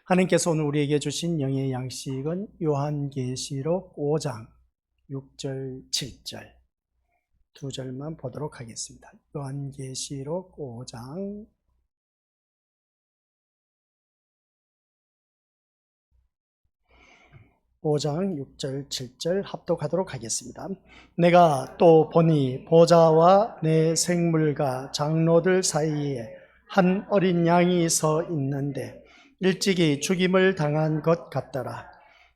하나님께서 오늘 우리에게 주신 영의 양식은 요한계시록 5장 6절, 7절 두 절만 보도록 하겠습니다. 요한계시록 5장 6절, 7절 합독하도록 하겠습니다. 내가 또 보니 보좌와 내 생물과 장로들 사이에 한 어린 양이 서 있는데 일찍이 죽임을 당한 것 같더라.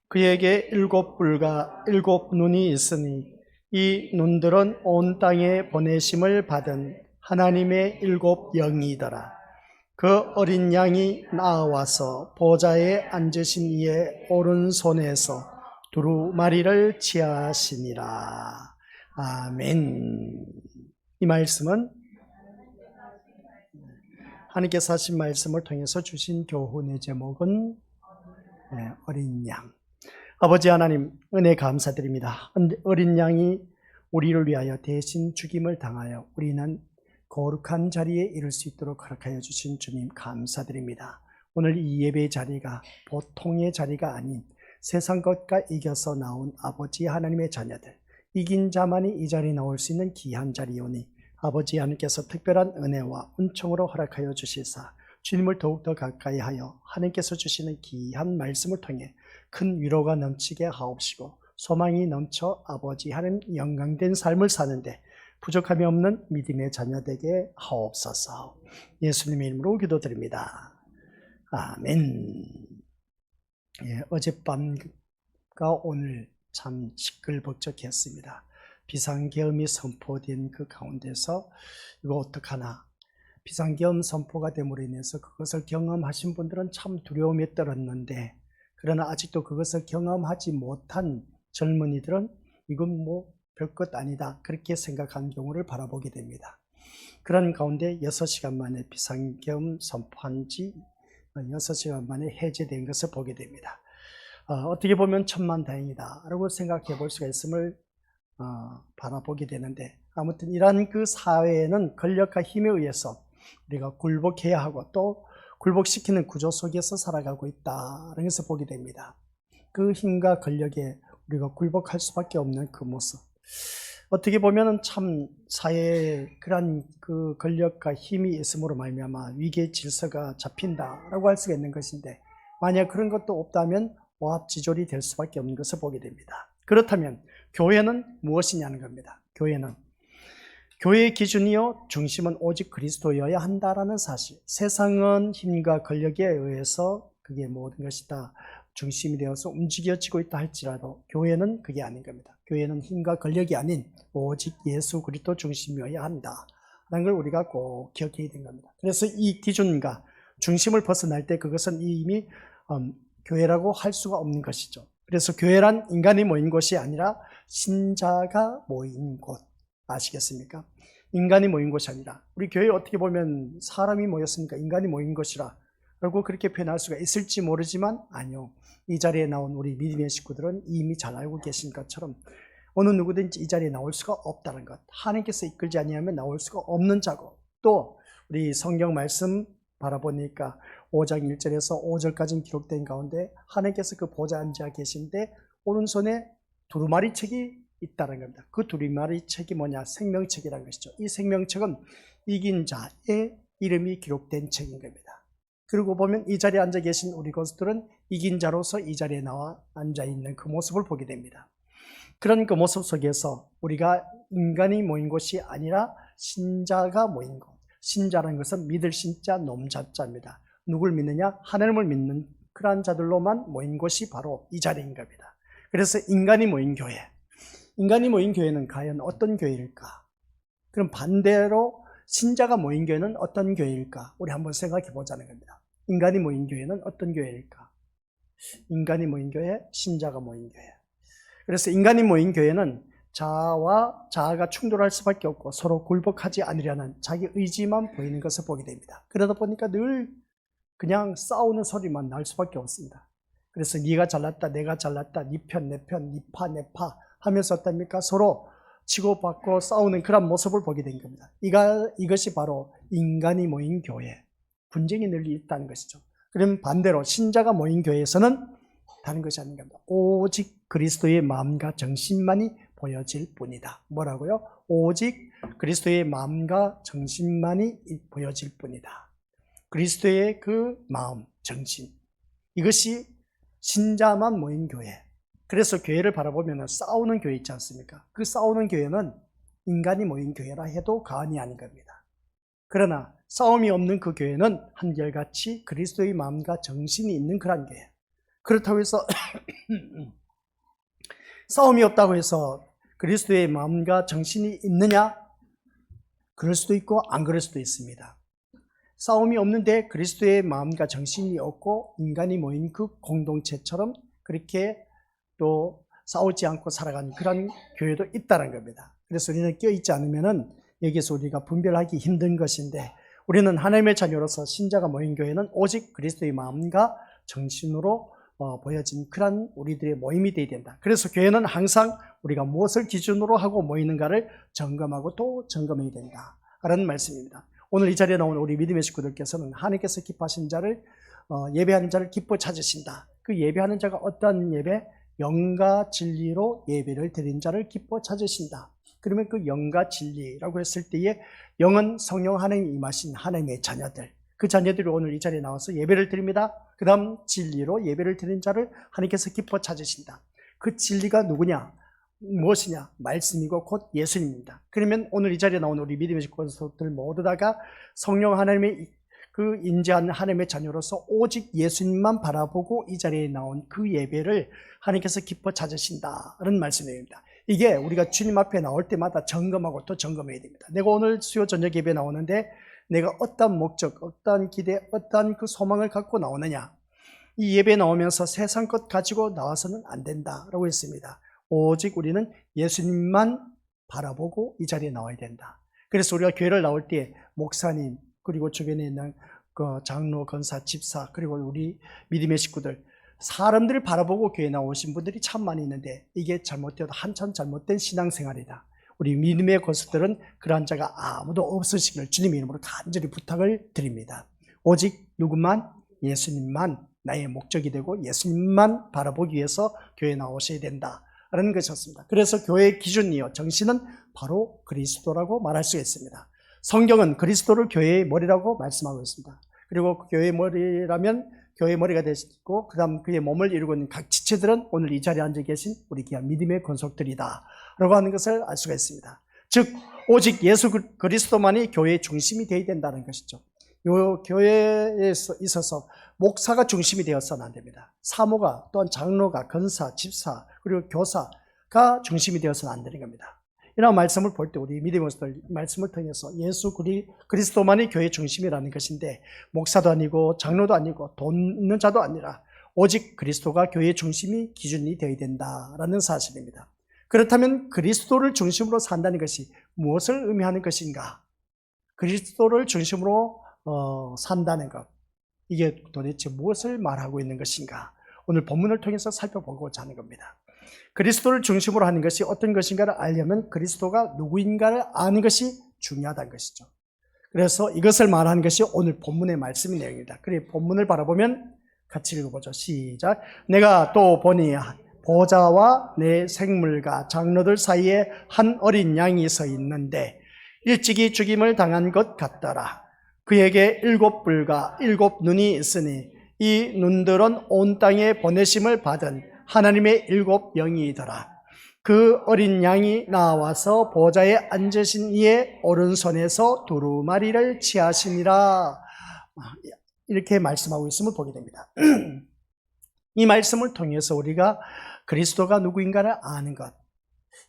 그에게 7뿔과 7눈이 있으니 이 눈들은 온 땅에 보내심을 받은 하나님의 7 영이더라. 그 어린 양이 나와서 보좌에 앉으신 이의 오른손에서 두루마리를 취하시니라. 아멘. 이 말씀은 하나님께서 하신 말씀을 통해서 주신 교훈의 제목은 어린 양. 아버지 하나님, 은혜 감사드립니다. 어린 양이 우리를 위하여 대신 죽임을 당하여 우리는 거룩한 자리에 이를 수 있도록 허락하여 주신 주님 감사드립니다. 오늘 이 예배의 자리가 보통의 자리가 아닌 세상 것과 이겨서 나온 아버지 하나님의 자녀들, 이긴 자만이 이 자리에 나올 수 있는 귀한 자리오니 아버지 하나님께서 특별한 은혜와 은총으로 허락하여 주시사 주님을 더욱더 가까이 하여 하나님께서 주시는 귀한 말씀을 통해 큰 위로가 넘치게 하옵시고 소망이 넘쳐 아버지 하나님 영광된 삶을 사는데 부족함이 없는 믿음의 자녀되게 하옵소서. 예수님의 이름으로 기도드립니다. 아멘. 어젯밤과 오늘 참 시끌벅적했습니다. 비상계엄이 선포된 그 가운데서 이거 어떡하나, 비상계엄 선포가 됨으로 인해서 그것을 경험하신 분들은 참 두려움에 떨었는데, 그러나 아직도 그것을 경험하지 못한 젊은이들은 이건 뭐 별것 아니다 그렇게 생각하는 경우를 바라보게 됩니다. 그런 가운데 6시간 만에 비상계엄 선포한 지 6시간 만에 해제된 것을 보게 됩니다. 어떻게 보면 천만다행이다 라고 생각해 볼 수가 있음을 바라보게 되는데, 아무튼 이러한 그 사회에는 권력과 힘에 의해서 우리가 굴복해야 하고 또 굴복시키는 구조 속에서 살아가고 있다는 것을 보게 됩니다. 그 힘과 권력에 우리가 굴복할 수밖에 없는 그 모습, 어떻게 보면 참 사회에 그러한 그 권력과 힘이 있음으로 말미암아 위계 질서가 잡힌다라고 할 수가 있는 것인데, 만약 그런 것도 없다면 오합지졸이 될 수밖에 없는 것을 보게 됩니다. 그렇다면 교회는 무엇이냐는 겁니다. 교회의 기준이요 중심은 오직 그리스도여야 한다라는 사실. 세상은 힘과 권력에 의해서 그게 모든 것이 다 중심이 되어서 움직여지고 있다 할지라도 교회는 그게 아닌 겁니다. 교회는 힘과 권력이 아닌 오직 예수 그리스도 중심이어야 한다라는 걸 우리가 꼭 기억해야 되는 겁니다. 그래서 이 기준과 중심을 벗어날 때 그것은 이미 교회라고 할 수가 없는 것이죠. 그래서 교회란 인간이 모인 곳이 아니라 신자가 모인 곳, 아시겠습니까? 인간이 모인 곳이 아니라, 우리 교회에 어떻게 보면 사람이 모였으니까 인간이 모인 것이라 라고 그렇게 표현할 수가 있을지 모르지만 아니요, 이 자리에 나온 우리 믿음의 식구들은 이미 잘 알고 계신 것처럼 어느 누구든지 이 자리에 나올 수가 없다는 것, 하나님께서 이끌지 아니하면 나올 수가 없는 자고, 또 우리 성경 말씀 바라보니까 5장 1절에서 5절까지 기록된 가운데 하나님께서 그 보좌에 앉아 계신데 오른손에 두루마리 책이 있다는 겁니다. 그 두루마리 책이 뭐냐? 생명책이라는 것이죠. 이 생명책은 이긴 자의 이름이 기록된 책인 겁니다. 그리고 보면 이 자리에 앉아 계신 우리 것들은 이긴 자로서 이 자리에 나와 앉아 있는 그 모습을 보게 됩니다. 그런 그 모습 속에서 우리가 인간이 모인 곳이 아니라 신자가 모인 곳, 신자라는 것은 믿을 신자 놈자자입니다. 누굴 믿느냐? 하나님을 믿는 그러한 자들로만 모인 곳이 바로 이 자리인 겁니다. 그래서 인간이 모인 교회, 인간이 모인 교회는 과연 어떤 교회일까? 그럼 반대로 신자가 모인 교회는 어떤 교회일까? 우리 한번 생각해 보자는 겁니다. 인간이 모인 교회는 어떤 교회일까? 인간이 모인 교회, 신자가 모인 교회. 그래서 인간이 모인 교회는 자아와 자아가 충돌할 수밖에 없고 서로 굴복하지 않으려는 자기 의지만 보이는 것을 보게 됩니다. 그러다 보니까 늘 그냥 싸우는 소리만 날 수밖에 없습니다. 그래서 네가 잘났다, 내가 잘났다, 네 편, 내 편, 네 파, 내 파 하면서 어떻습니까? 서로 치고받고 싸우는 그런 모습을 보게 된 겁니다. 이것이 바로 인간이 모인 교회, 분쟁이 늘 있다는 것이죠. 그럼 반대로 신자가 모인 교회에서는 다른 것이 아닌가 합니다. 오직 그리스도의 마음과 정신만이 보여질 뿐이다. 뭐라고요? 오직 그리스도의 마음과 정신만이 보여질 뿐이다. 그리스도의 그 마음, 정신, 이것이 신자만 모인 교회. 그래서 교회를 바라보면 싸우는 교회 있지 않습니까? 그 싸우는 교회는 인간이 모인 교회라 해도 과언이 아닌 겁니다. 그러나 싸움이 없는 그 교회는 한결같이 그리스도의 마음과 정신이 있는 그런 교회. 그렇다고 해서 싸움이 없다고 해서 그리스도의 마음과 정신이 있느냐? 그럴 수도 있고 안 그럴 수도 있습니다. 싸움이 없는데 그리스도의 마음과 정신이 없고 인간이 모인 그 공동체처럼 그렇게 또 싸우지 않고 살아가는 그런 교회도 있다는 겁니다. 그래서 우리는 껴있지 않으면은 여기서 우리가 분별하기 힘든 것인데, 우리는 하나님의 자녀로서 신자가 모인 교회는 오직 그리스도의 마음과 정신으로 보여진 그런 우리들의 모임이 되어야 된다. 그래서 교회는 항상 우리가 무엇을 기준으로 하고 모이는가를 점검하고 또 점검해야 된다 라는 말씀입니다. 오늘 이 자리에 나온 우리 믿음의 식구들께서는 하나님께서 기뻐하신 자를 예배하는 자를 기뻐 찾으신다. 그 예배하는 자가 어떠한 예배? 영과 진리로 예배를 드린 자를 기뻐 찾으신다. 그러면 그 영과 진리라고 했을 때에 영은 성령 하나님이 임하신 하나님의 자녀들, 그 자녀들이 오늘 이 자리에 나와서 예배를 드립니다. 그 다음 진리로 예배를 드린 자를 하나님께서 기뻐 찾으신다. 그 진리가 누구냐? 무엇이냐? 말씀이고 곧 예수님입니다. 그러면 오늘 이 자리에 나온 우리 믿음의 식구들 모두 다가 성령 하나님의 그 인자한 하나님의 자녀로서 오직 예수님만 바라보고 이 자리에 나온 그 예배를 하나님께서 기뻐 찾으신다는 말씀입니다. 이게 우리가 주님 앞에 나올 때마다 점검하고 또 점검해야 됩니다. 내가 오늘 수요 저녁 예배 나오는데 내가 어떤 목적, 어떤 기대, 어떤 그 소망을 갖고 나오느냐, 이 예배 나오면서 세상 것 가지고 나와서는 안 된다라고 했습니다. 오직 우리는 예수님만 바라보고 이 자리에 나와야 된다. 그래서 우리가 교회를 나올 때 목사님, 그리고 주변에 있는 그 장로, 권사, 집사, 그리고 우리 믿음의 식구들, 사람들을 바라보고 교회 나오신 분들이 참 많이 있는데 이게 잘못되어도 한참 잘못된 신앙생활이다. 우리 믿음의 권수들은 그러한 자가 아무도 없으시기를 주님의 이름으로 간절히 부탁을 드립니다. 오직 누구만? 예수님만 나의 목적이 되고 예수님만 바라보기 위해서 교회에 나오셔야 된다라는 것이었습니다. 그래서 교회의 기준이요, 정신은 바로 그리스도라고 말할 수 있습니다. 성경은 그리스도를 교회의 머리라고 말씀하고 있습니다. 그리고 교회의 머리라면 교회의 머리가 되시고 그 다음 그의 몸을 이루고 있는 각 지체들은 오늘 이 자리에 앉아 계신 우리 귀한 믿음의 권속들이다 라고 하는 것을 알 수가 있습니다. 즉 오직 예수 그리스도만이 교회의 중심이 되어야 된다는 것이죠. 이 교회에 있어서 목사가 중심이 되어서는 안 됩니다. 사모가, 또한 장로가, 권사, 집사, 그리고 교사가 중심이 되어서는 안 되는 겁니다. 이런 말씀을 볼 때 우리 믿음의 것들 말씀을 통해서 예수 그리스도만이 교회의 중심이라는 것인데, 목사도 아니고 장로도 아니고 돈 있는 자도 아니라 오직 그리스도가 교회의 중심이 기준이 되어야 된다라는 사실입니다. 그렇다면 그리스도를 중심으로 산다는 것이 무엇을 의미하는 것인가? 그리스도를 중심으로 산다는 것, 이게 도대체 무엇을 말하고 있는 것인가? 오늘 본문을 통해서 살펴보고자 하는 겁니다. 그리스도를 중심으로 하는 것이 어떤 것인가를 알려면 그리스도가 누구인가를 아는 것이 중요하다는 것이죠. 그래서 이것을 말하는 것이 오늘 본문의 말씀의 내용입니다. 그래, 본문을 바라보면 같이 읽어보죠. 시작. 내가 또 보니 보좌와 내 생물과 장로들 사이에 한 어린 양이 서 있는데 일찍이 죽임을 당한 것 같더라. 그에게 7뿔과 7눈이 있으니 이 눈들은 온 땅에 보내심을 받은 하나님의 7영이더라. 그 어린 양이 나와서 보좌에 앉으신 이의 오른손에서 두루마리를 취하시니라. 이렇게 말씀하고 있음을 보게 됩니다. 이 말씀을 통해서 우리가 그리스도가 누구인가를 아는 것,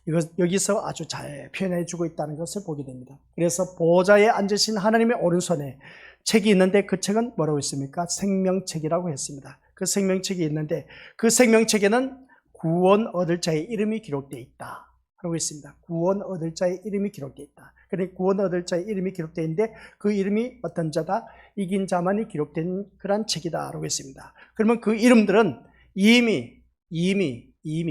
이거 여기서 아주 잘 표현해 주고 있다는 것을 보게 됩니다. 그래서 보좌에 앉으신 하나님의 오른손에 책이 있는데 그 책은 뭐라고 했습니까? 생명책이라고 했습니다. 그 생명책이 있는데 그 생명책에는 구원 얻을 자의 이름이 기록되어 있다 하고 있습니다. 구원 얻을 자의 이름이 기록되어 있다. 그러니까 구원 얻을 자의 이름이 기록되어 있는데 그 이름이 어떤 자다? 이긴 자만이 기록된 그런 책이다 라고 했습니다. 그러면 그 이름들은 이미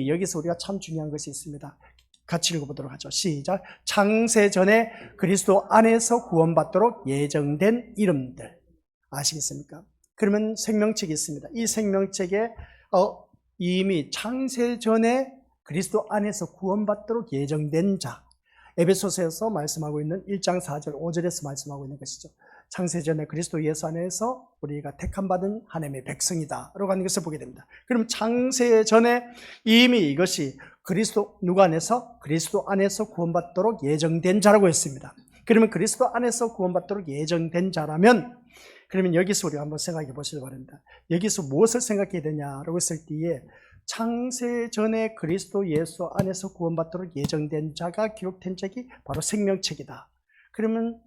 여기서 우리가 참 중요한 것이 있습니다. 같이 읽어보도록 하죠. 시작. 창세전에 그리스도 안에서 구원받도록 예정된 이름들. 아시겠습니까? 그러면 생명책이 있습니다. 이 생명책에 이미 창세 전에 그리스도 안에서 구원받도록 예정된 자, 에베소서에서 말씀하고 있는 1장 4절 5절에서 말씀하고 있는 것이죠. 창세 전에 그리스도 예수 안에서 우리가 택함받은 하나님의 백성이다 라고 하는 것을 보게 됩니다. 그럼 창세 전에 이미 이것이 누구 안에서? 그리스도 안에서 구원받도록 예정된 자라고 했습니다. 그러면 그리스도 안에서 구원받도록 예정된 자라면, 그러면 여기서 우리가 한번 생각해 보시기 바랍니다. 여기서 무엇을 생각해야 되냐라고 했을 때에 창세 전에 그리스도 예수 안에서 구원받도록 예정된 자가 기록된 책이 바로 생명책이다. 그러면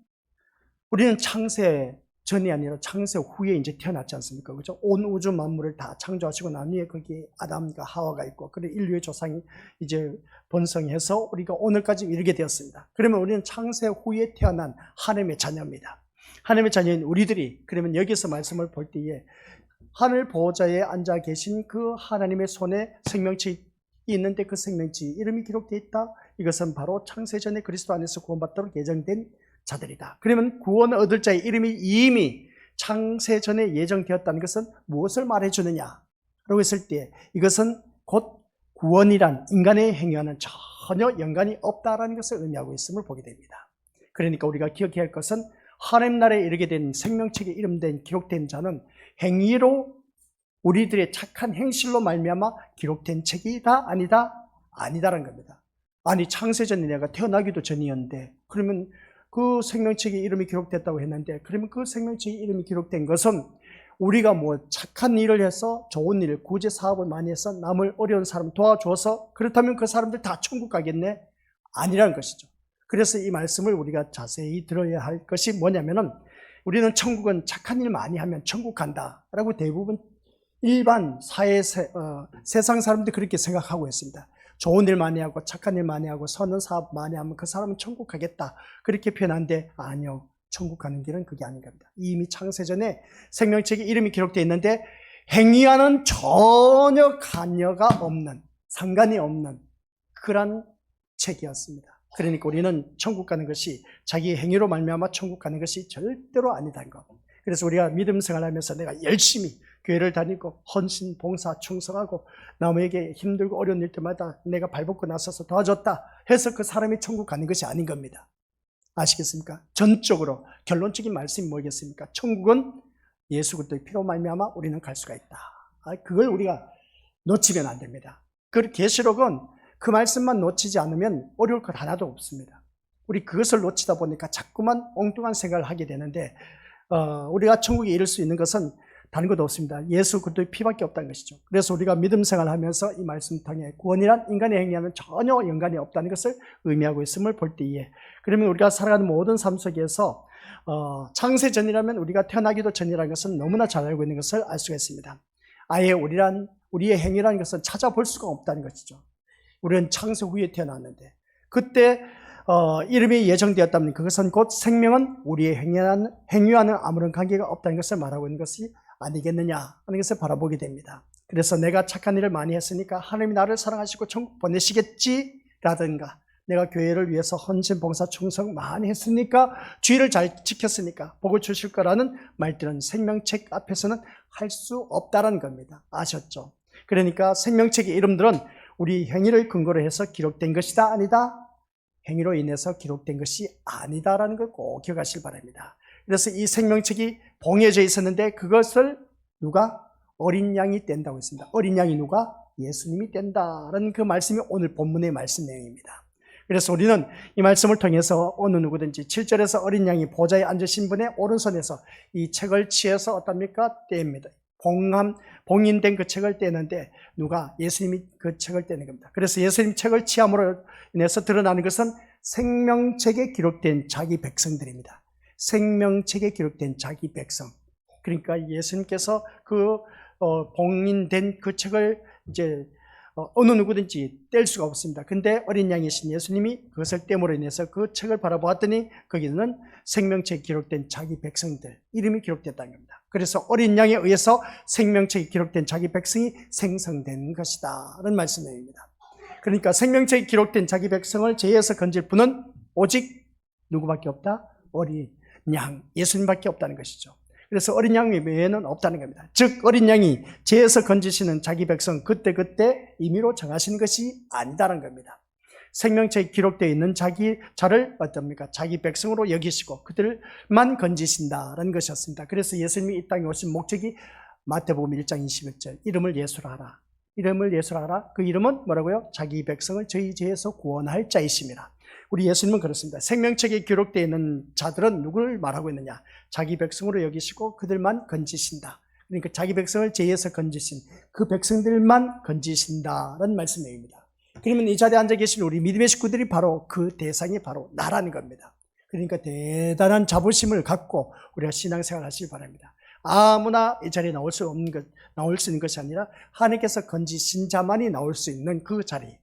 우리는 창세 전이 아니라 창세 후에 이제 태어났지 않습니까? 그죠? 온 우주 만물을 다 창조하시고 난 후에 거기에 아담과 하와가 있고, 그리고 인류의 조상이 이제 번성해서 우리가 오늘까지 이르게 되었습니다. 그러면 우리는 창세 후에 태어난 하나님의 자녀입니다. 하나님의 자녀인 우리들이, 그러면 여기서 말씀을 볼 때에 하늘 보호자에 앉아 계신 그 하나님의 손에 생명책이 있는데 그 생명책 이름이 기록되어 있다. 이것은 바로 창세 전에 그리스도 안에서 구원받도록 예정된 자들이다. 그러면 구원을 얻을 자의 이름이 이미 창세 전에 예정되었다는 것은 무엇을 말해주느냐라고 했을 때 이것은 곧 구원이란 인간의 행위와는 전혀 연관이 없다라는 것을 의미하고 있음을 보게 됩니다. 그러니까 우리가 기억해야 할 것은 하나님 나라에 이르게 된 생명책에 이름된 기록된 자는 행위로 우리들의 착한 행실로 말미암아 기록된 책이다 아니다? 아니다라는 겁니다. 아니 창세 전에 내가 태어나기도 전이었는데 그러면 그 생명책에 이름이 기록됐다고 했는데, 그러면 그 생명책에 이름이 기록된 것은 우리가 뭐 착한 일을 해서 좋은 일, 구제 사업을 많이 해서 남을 어려운 사람 도와줘서 그렇다면 그 사람들 다 천국 가겠네? 아니라는 것이죠. 그래서 이 말씀을 우리가 자세히 들어야 할 것이 뭐냐면은 우리는 천국은 착한 일 많이 하면 천국 간다라고 대부분 일반 세상 사람들이 그렇게 생각하고 있습니다. 좋은 일 많이 하고 착한 일 많이 하고 선한 사업 많이 하면 그 사람은 천국 가겠다 그렇게 표현하는데, 아니요, 천국 가는 길은 그게 아닌 겁니다. 이미 창세전에 생명책에 이름이 기록되어 있는데 행위와는 전혀 관여가 없는, 상관이 없는 그런 책이었습니다. 그러니까 우리는 천국 가는 것이 자기 행위로 말미암아 천국 가는 것이 절대로 아니다는 것. 그래서 우리가 믿음 생활하면서 내가 열심히 교회를 다니고 헌신, 봉사, 충성하고 남에게 힘들고 어려운 일 때마다 내가 발벗고 나서서 도와줬다 해서 그 사람이 천국 가는 것이 아닌 겁니다. 아시겠습니까? 전적으로 결론적인 말씀이 뭐겠습니까? 천국은 예수 그리스도의 피로 말미암아 우리는 갈 수가 있다. 그걸 우리가 놓치면 안 됩니다. 그 계시록은 그 말씀만 놓치지 않으면 어려울 것 하나도 없습니다. 우리 그것을 놓치다 보니까 자꾸만 엉뚱한 생각을 하게 되는데, 우리가 천국에 이를 수 있는 것은 다른 것도 없습니다. 예수 그리스도의 피밖에 없다는 것이죠. 그래서 우리가 믿음 생활하면서 이 말씀 통해 구원이란 인간의 행위와는 전혀 연관이 없다는 것을 의미하고 있음을 볼 때에, 그러면 우리가 살아가는 모든 삶 속에서 창세 전이라면 우리가 태어나기도 전이라는 것은 너무나 잘 알고 있는 것을 알 수가 있습니다. 아예 우리의 행위라는 것은 찾아볼 수가 없다는 것이죠. 우리는 창세 후에 태어났는데 그때 이름이 예정되었다면 그것은 곧 생명은 우리의 행위와는 아무런 관계가 없다는 것을 말하고 있는 것이 아니겠느냐 하는 것을 바라보게 됩니다. 그래서 내가 착한 일을 많이 했으니까 하나님이 나를 사랑하시고 천국 보내시겠지라든가, 내가 교회를 위해서 헌신, 봉사, 충성 많이 했으니까 주의를 잘 지켰으니까 복을 주실 거라는 말들은 생명책 앞에서는 할 수 없다라는 겁니다. 아셨죠? 그러니까 생명책의 이름들은 우리 행위를 근거로 해서 기록된 것이다 아니다? 행위로 인해서 기록된 것이 아니다라는 걸 꼭 기억하시길 바랍니다. 그래서 이 생명책이 봉해져 있었는데 그것을 누가? 어린 양이 뗀다고 했습니다. 어린 양이 누가? 예수님이 뗀다라는 그 말씀이 오늘 본문의 말씀 내용입니다. 그래서 우리는 이 말씀을 통해서 어느 누구든지 7절에서 어린 양이 보좌에 앉으신 분의 오른손에서 이 책을 취해서 어떻습니까? 뗍니다. 봉인된 그 책을 떼는데 누가? 예수님이 그 책을 떼는 겁니다. 그래서 예수님 책을 취함으로 인해서 드러나는 것은 생명책에 기록된 자기 백성들입니다. 생명책에 기록된 자기 백성. 그러니까 예수님께서 그 봉인된 그 책을 이제 어느 누구든지 뗄 수가 없습니다. 근데 어린 양이신 예수님이 그것을 떼므로 인해서 그 책을 바라보았더니 거기는 생명책에 기록된 자기 백성들 이름이 기록됐다는 겁니다. 그래서 어린 양에 의해서 생명책에 기록된 자기 백성이 생성된 것이다 라는 말씀입니다. 그러니까 생명책에 기록된 자기 백성을 죄에서 건질 분은 오직 누구밖에 없다? 어린 양, 예수님밖에 없다는 것이죠. 그래서 어린 양 외에는 없다는 겁니다. 즉 어린 양이 죄에서 건지시는 자기 백성 그때그때 임의로 정하시는 것이 아니다는 겁니다. 생명책에 기록되어 있는 자를 어떻습니까? 자기 백성으로 여기시고 그들만 건지신다라는 것이었습니다. 그래서 예수님이 이 땅에 오신 목적이 마태복음 1장 21절 이름을 예수라 하라. 이름을 예수라 하라. 그 이름은 뭐라고요? 자기 백성을 저희 죄에서 구원할 자이심이라. 우리 예수님은 그렇습니다. 생명책에 기록되어 있는 자들은 누구를 말하고 있느냐? 자기 백성으로 여기시고 그들만 건지신다. 그러니까 자기 백성을 죄에서 건지신 그 백성들만 건지신다라는 말씀입니다. 그러면 이 자리에 앉아 계신 우리 믿음의 식구들이 바로 그 대상이 바로 나라는 겁니다. 그러니까 대단한 자부심을 갖고 우리가 신앙생활 하시기 바랍니다. 아무나 이 자리에 나올 수 있는 것이 아니라 하나님께서 건지신 자만이 나올 수 있는 그 자리.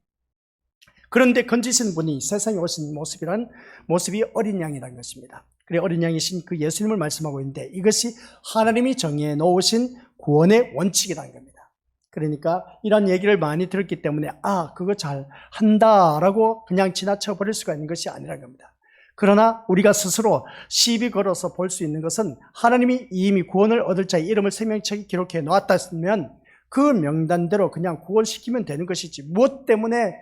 그런데 건지신 분이 세상에 오신 모습이란 모습이 어린 양이라는 것입니다. 그래 어린 양이신 그 예수님을 말씀하고 있는데 이것이 하나님이 정해 놓으신 구원의 원칙이라는 겁니다. 그러니까 이런 얘기를 많이 들었기 때문에 그거 잘 한다라고 그냥 지나쳐 버릴 수가 있는 것이 아니라는 겁니다. 그러나 우리가 스스로 시비 걸어서 볼 수 있는 것은 하나님이 이미 구원을 얻을 자의 이름을 생명책에 기록해 놓았다면 그 명단대로 그냥 구원시키면 되는 것이지 무엇 때문에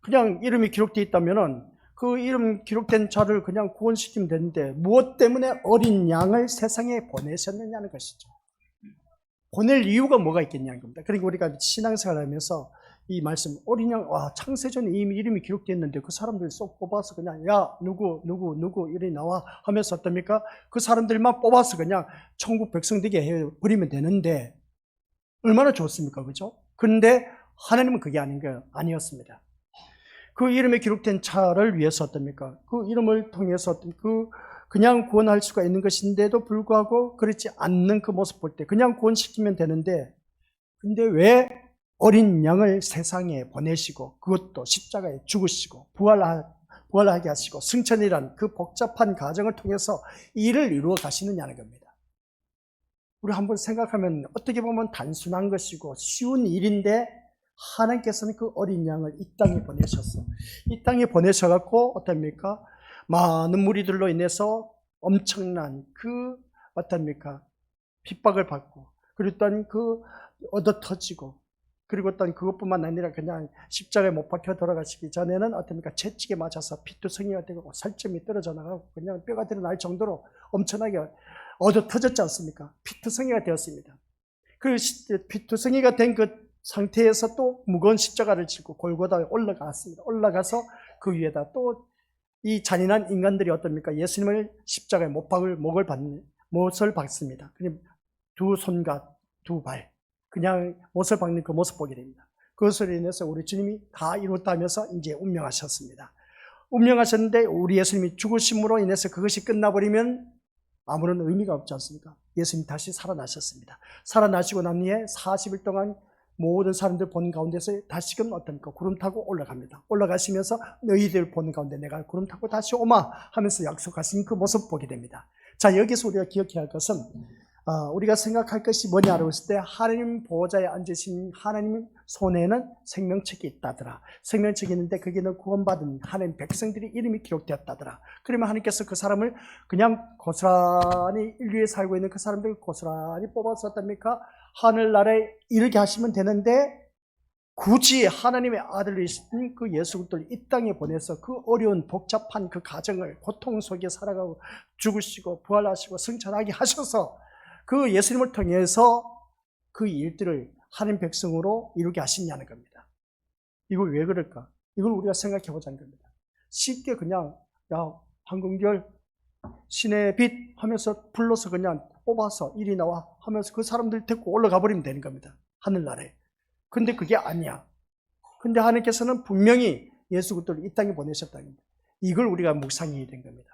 그냥 이름이 기록되어 있다면 그 이름 기록된 자를 그냥 구원시키면 되는데 무엇 때문에 어린 양을 세상에 보내셨느냐는 것이죠. 보낼 이유가 뭐가 있겠냐는 겁니다. 그러니까 우리가 신앙생활 하면서 이 말씀, 어린 양, 창세전에 이미 이름이 기록되어 있는데 그 사람들 쏙 뽑아서 그냥, 야, 누구, 이리 나와 하면서 어떻습니까? 그 사람들만 뽑아서 그냥 천국 백성 되게 해버리면 되는데, 얼마나 좋습니까? 그죠? 그런데 하나님은 그게 아니었습니다. 그 이름에 기록된 자를 위해서 어떻습니까? 그 이름을 통해서 그냥 구원할 수가 있는 것인데도 불구하고 그렇지 않는 그 모습 볼 때 그냥 구원시키면 되는데 근데 왜 어린 양을 세상에 보내시고 그것도 십자가에 죽으시고 부활하게 하시고 승천이란 그 복잡한 과정을 통해서 이 일을 이루어 가시느냐는 겁니다. 우리 한번 생각하면 어떻게 보면 단순한 것이고 쉬운 일인데 하나님께서는 그 어린 양을 이 땅에 보내셨어. 이 땅에 보내셔갖고 어떻습니까? 많은 무리들로 인해서 엄청난 어떻습니까? 핍박을 받고, 그리고 또 얻어 터지고, 그리고 또 그것뿐만 아니라 그냥 십자가에 못 박혀 돌아가시기 전에는 어떻습니까? 채찍에 맞아서 피투성이가 되고 살점이 떨어져 나가고 그냥 뼈가 드러날 정도로 엄청나게 얻어 터졌지 않습니까? 피투성이가 되었습니다. 그 피투성이가 된 그 상태에서 또 무거운 십자가를 지고 골고다에 올라갔습니다. 올라가서 그 위에다 또 이 잔인한 인간들이 어떻습니까? 예수님을 십자가에 못 박을 못을 박습니다. 그냥 두 손과 두 발, 그냥 못을 박는 그 모습 보게 됩니다. 그것으로 인해서 우리 주님이 다 이뤘다면서 이제 운명하셨습니다. 운명하셨는데 우리 예수님이 죽으심으로 인해서 그것이 끝나버리면 아무런 의미가 없지 않습니까? 예수님이 다시 살아나셨습니다. 살아나시고 난 후에 40일 동안 모든 사람들 보는 가운데서 다시금 어떻습니까? 구름 타고 올라갑니다. 올라가시면서 너희들 보는 가운데 내가 구름 타고 다시 오마 하면서 약속하신 그 모습 보게 됩니다. 자, 여기서 우리가 기억해야 할 것은 우리가 생각할 것이 뭐냐라고 했을 때 하나님 보호자에 앉으신 하나님 손에는 생명책이 있다더라. 생명책이 있는데 거기는 구원받은 하나님 백성들이 이름이 기록되었다더라. 그러면 하나님께서 그 사람을 그냥 고스란히 인류에 살고 있는 그 사람들을 고스란히 뽑아서 어떻습니까? 하늘나라에 이르게 하시면 되는데 굳이 하나님의 아들이신 그 예수 그리스도를 이 땅에 보내서 그 어려운 복잡한 그 과정을 고통 속에 살아가고 죽으시고 부활하시고 승천하게 하셔서 그 예수님을 통해서 그 일들을 하나님 백성으로 이루게 하시냐는 겁니다. 이걸 왜 그럴까? 이걸 우리가 생각해 보자는 겁니다. 쉽게 그냥 야 황금결 신의 빛 하면서 불러서 그냥 뽑아서 이리 나와 하면서 그 사람들 데리고 올라가 버리면 되는 겁니다. 하늘나라에. 근데 그게 아니야. 근데 하나님께서는 분명히 예수 그리스도를 이 땅에 보내셨다는 겁니다. 이걸 우리가 묵상해야 된 겁니다.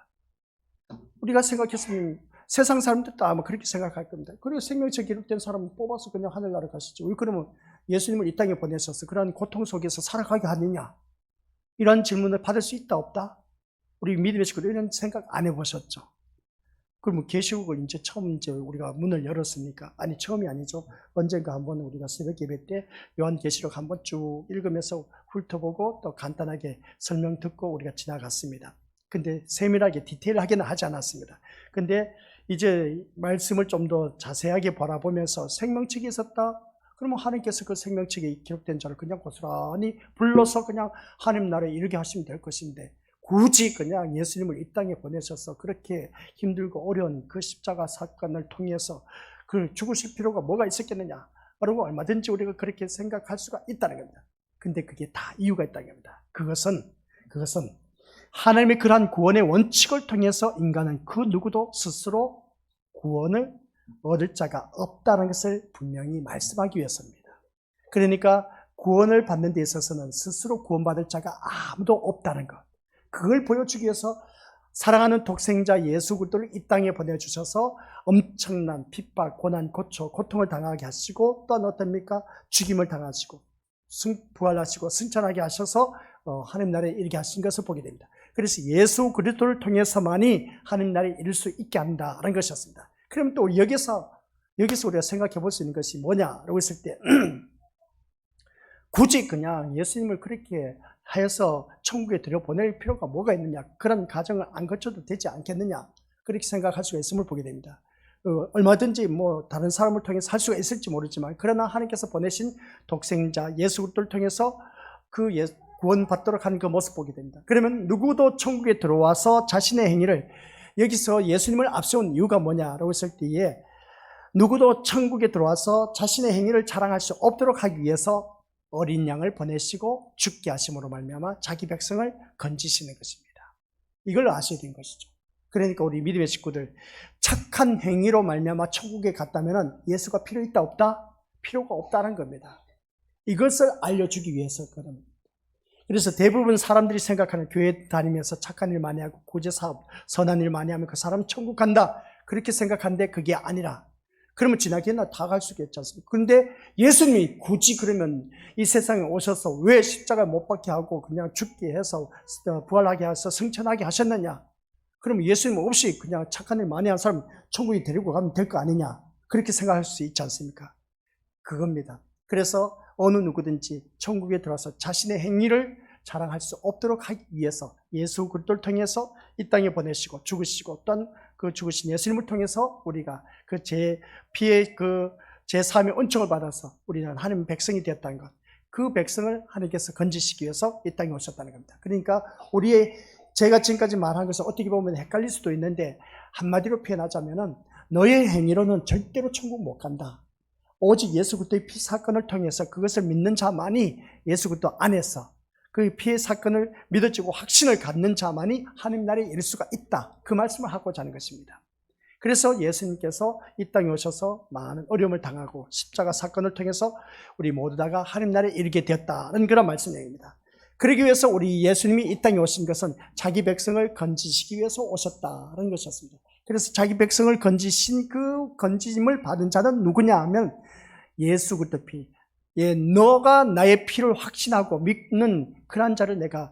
우리가 생각했으면 세상 사람들도 아마 그렇게 생각할 겁니다. 그리고 생명책 기록된 사람을 뽑아서 그냥 하늘나라 가시죠. 왜 그러면 예수님을 이 땅에 보내셔서 그런 고통 속에서 살아가게 하느냐? 이런 질문을 받을 수 있다 없다? 우리 믿음의 식구들 이런 생각 안 해보셨죠? 그러면 계시록을 처음 우리가 문을 열었으니까, 아니 처음이 아니죠. 언젠가 한번 우리가 새벽 예배 때 요한계시록 한번 쭉 읽으면서 훑어보고 또 간단하게 설명 듣고 우리가 지나갔습니다. 근데 세밀하게 디테일하게는 하지 않았습니다. 근데 이제 말씀을 좀 더 자세하게 바라보면서 생명책이 있었다? 그러면 하나님께서 그 생명책에 기록된 자를 그냥 고스란히 불러서 그냥 하나님 나라에 이르게 하시면 될 것인데, 굳이 그냥 예수님을 이 땅에 보내셔서 그렇게 힘들고 어려운 그 십자가 사건을 통해서 그 죽으실 필요가 뭐가 있었겠느냐? 그리고 얼마든지 우리가 그렇게 생각할 수가 있다는 겁니다. 근데 그게 다 이유가 있다는 겁니다. 그것은 하나님의 그러한 구원의 원칙을 통해서 인간은 그 누구도 스스로 구원을 얻을 자가 없다는 것을 분명히 말씀하기 위해서입니다. 그러니까 구원을 받는 데 있어서는 스스로 구원받을 자가 아무도 없다는 것, 그걸 보여주기 위해서 사랑하는 독생자 예수 그리스도를 이 땅에 보내주셔서 엄청난 핍박, 고난, 고통을 당하게 하시고, 또한 어떻습니까? 죽임을 당하시고 부활하시고 승천하게 하셔서 하나님 나라에 이르게 하신 것을 보게 됩니다. 그래서 예수 그리스도를 통해서만이 하나님 나라에 이를 수 있게 한다는 것이었습니다. 그럼 또 여기서 우리가 생각해 볼 수 있는 것이 뭐냐라고 했을 때 굳이 그냥 예수님을 그렇게 하여서 천국에 들여보낼 필요가 뭐가 있느냐, 그런 과정을 안 거쳐도 되지 않겠느냐, 그렇게 생각할 수가 있음을 보게 됩니다. 얼마든지 다른 사람을 통해서 할 수가 있을지 모르지만, 그러나 하나님께서 보내신 독생자 예수 그리스도를 통해서 구원받도록 하는 그 모습 보게 됩니다. 그러면 누구도 천국에 들어와서 자신의 행위를, 여기서 예수님을 앞세운 이유가 뭐냐라고 했을 때에, 누구도 천국에 들어와서 자신의 행위를 자랑할 수 없도록 하기 위해서 어린 양을 보내시고 죽게 하심으로 말미암아 자기 백성을 건지시는 것입니다. 이걸 아셔야 되는 것이죠. 그러니까 우리 믿음의 식구들, 착한 행위로 말미암아 천국에 갔다면 예수가 필요 있다 없다? 필요가 없다는 겁니다. 이것을 알려주기 위해서 그럽니다. 그래서 대부분 사람들이 생각하는, 교회 다니면서 착한 일 많이 하고 구제사업, 선한 일 많이 하면 그 사람 천국 간다, 그렇게 생각하는데 그게 아니라, 그러면 지나겠나? 다 갈 수 있지 않습니까? 그런데 예수님이 굳이 그러면 이 세상에 오셔서 왜 십자가 못 박게 하고 그냥 죽게 해서 부활하게 해서 승천하게 하셨느냐? 그럼 예수님 없이 그냥 착한 일 많이 한 사람 천국에 데리고 가면 될 거 아니냐? 그렇게 생각할 수 있지 않습니까? 그겁니다. 그래서 어느 누구든지 천국에 들어와서 자신의 행위를 자랑할 수 없도록 하기 위해서 예수 그리스도를 통해서 이 땅에 보내시고 죽으시고, 또한 그 죽으신 예수님을 통해서 우리가 그 피의 제3의 은총을 받아서 우리는 하나님의 백성이 되었다는 것, 그 백성을 하나님께서 건지시기 위해서 이 땅에 오셨다는 겁니다. 그러니까 제가 지금까지 말한 것은 어떻게 보면 헷갈릴 수도 있는데, 한마디로 표현하자면은 너의 행위로는 절대로 천국 못 간다. 오직 예수 그리스도의 피 사건을 통해서 그것을 믿는 자만이 예수 그리스도 안에서 그 피의 사건을 믿어지고 확신을 갖는 자만이 하나님 나라에 이를 수가 있다. 그 말씀을 하고자 하는 것입니다. 그래서 예수님께서 이 땅에 오셔서 많은 어려움을 당하고 십자가 사건을 통해서 우리 모두 다가 하나님 나라에 이르게 되었다는 그런 말씀입니다. 그러기 위해서 우리 예수님이 이 땅에 오신 것은 자기 백성을 건지시기 위해서 오셨다는 것이었습니다. 그래서 자기 백성을 건지신 그 건지심을 받은 자는 누구냐 하면 예수 그리스도 피, 너가 나의 피를 확신하고 믿는 그런 자를 내가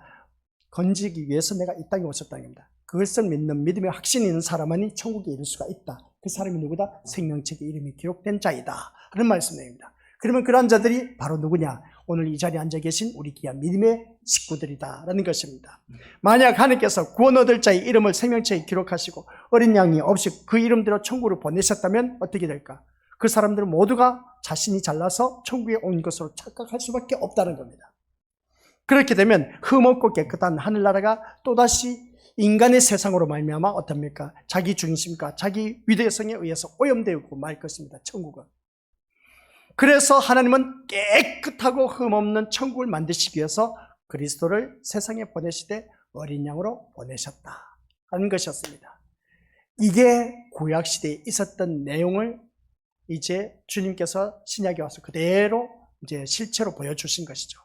건지기 위해서 내가 이 땅에 오셨다는 겁니다. 그것을 믿는 믿음의 확신이 있는 사람만이 천국에 이를 수가 있다. 그 사람이 누구다? 생명책에 이름이 기록된 자이다 하는 말씀입니다. 그러면 그런 자들이 바로 누구냐? 오늘 이 자리에 앉아 계신 우리 귀한 믿음의 식구들이다 라는 것입니다. 만약 하나님께서 구원 얻을 자의 이름을 생명책에 기록하시고 어린 양이 없이 그 이름대로 천국으로 보내셨다면 어떻게 될까? 그 사람들은 모두가 자신이 잘나서 천국에 온 것으로 착각할 수밖에 없다는 겁니다. 그렇게 되면 흠없고 깨끗한 하늘나라가 또다시 인간의 세상으로 말미암아 어떻습니까? 자기 중심과 자기 위대성에 의해서 오염되고 말 것입니다. 천국은. 그래서 하나님은 깨끗하고 흠없는 천국을 만드시기 위해서 그리스도를 세상에 보내시되 어린 양으로 보내셨다 하는 것이었습니다. 이게 구약시대에 있었던 내용을 이제 주님께서 신약에 와서 그대로 이제 실체로 보여주신 것이죠.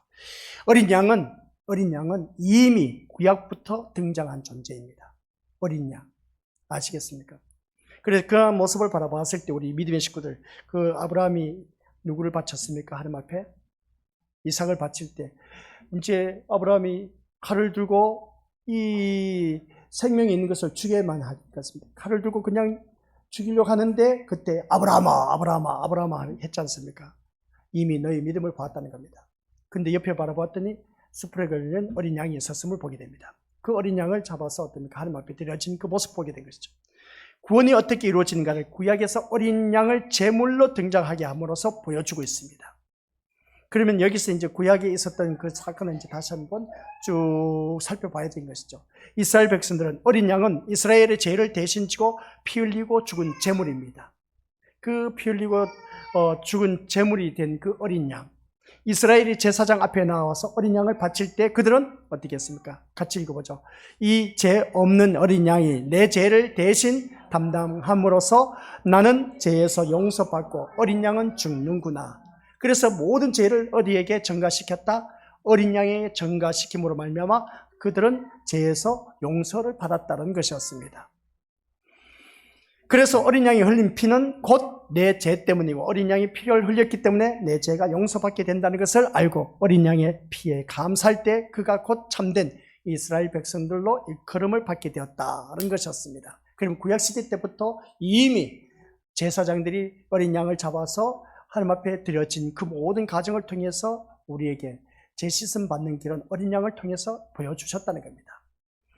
어린 양은 이미 구약부터 등장한 존재입니다. 어린 양. 아시겠습니까? 그래서 그 모습을 바라봤을 때 우리 믿음의 식구들, 그 아브라함이 누구를 바쳤습니까? 하나님 앞에? 이삭을 바칠 때 이제 아브라함이 칼을 들고 이 생명이 있는 것을 죽여야만 하겠습니다. 칼을 들고 그냥 죽이려고 하는데 그때 아브라함아 했지 않습니까? 이미 너의 믿음을 보았다는 겁니다. 근데 옆에 바라봤더니 수풀에 걸린 어린 양이 있었음을 보게 됩니다. 그 어린 양을 잡아서 어떻습니까? 하나님 앞에 드려진 그 모습 보게 된 것이죠. 구원이 어떻게 이루어지는가를 구약에서 어린 양을 제물로 등장하게 함으로써 보여주고 있습니다. 그러면 여기서 이제 구약에 있었던 그 사건을 이제 다시 한번 쭉 살펴봐야 되는 것이죠. 이스라엘 백성들은 어린 양은 이스라엘의 죄를 대신 지고 피 흘리고 죽은 제물입니다. 그 피 흘리고 죽은 제물이 된 그 어린 양, 이스라엘이 제사장 앞에 나와서 어린 양을 바칠 때 그들은 어떻게 했습니까? 같이 읽어보죠. 이 죄 없는 어린 양이 내 죄를 대신 담당함으로써 나는 죄에서 용서받고 어린 양은 죽는구나. 그래서 모든 죄를 어디에게 전가시켰다? 어린 양에게 전가시킴으로 말미암아 그들은 죄에서 용서를 받았다는 것이었습니다. 그래서 어린 양이 흘린 피는 곧 내 죄 때문이고 어린 양이 피를 흘렸기 때문에 내 죄가 용서받게 된다는 것을 알고 어린 양의 피에 감사할 때 그가 곧 참된 이스라엘 백성들로 일컬음을 받게 되었다는 것이었습니다. 그럼 구약시대 때부터 이미 제사장들이 어린 양을 잡아서 하나님 앞에 드려진 그 모든 과정을 통해서 우리에게 죄 씻음 받는 길은 어린 양을 통해서 보여주셨다는 겁니다.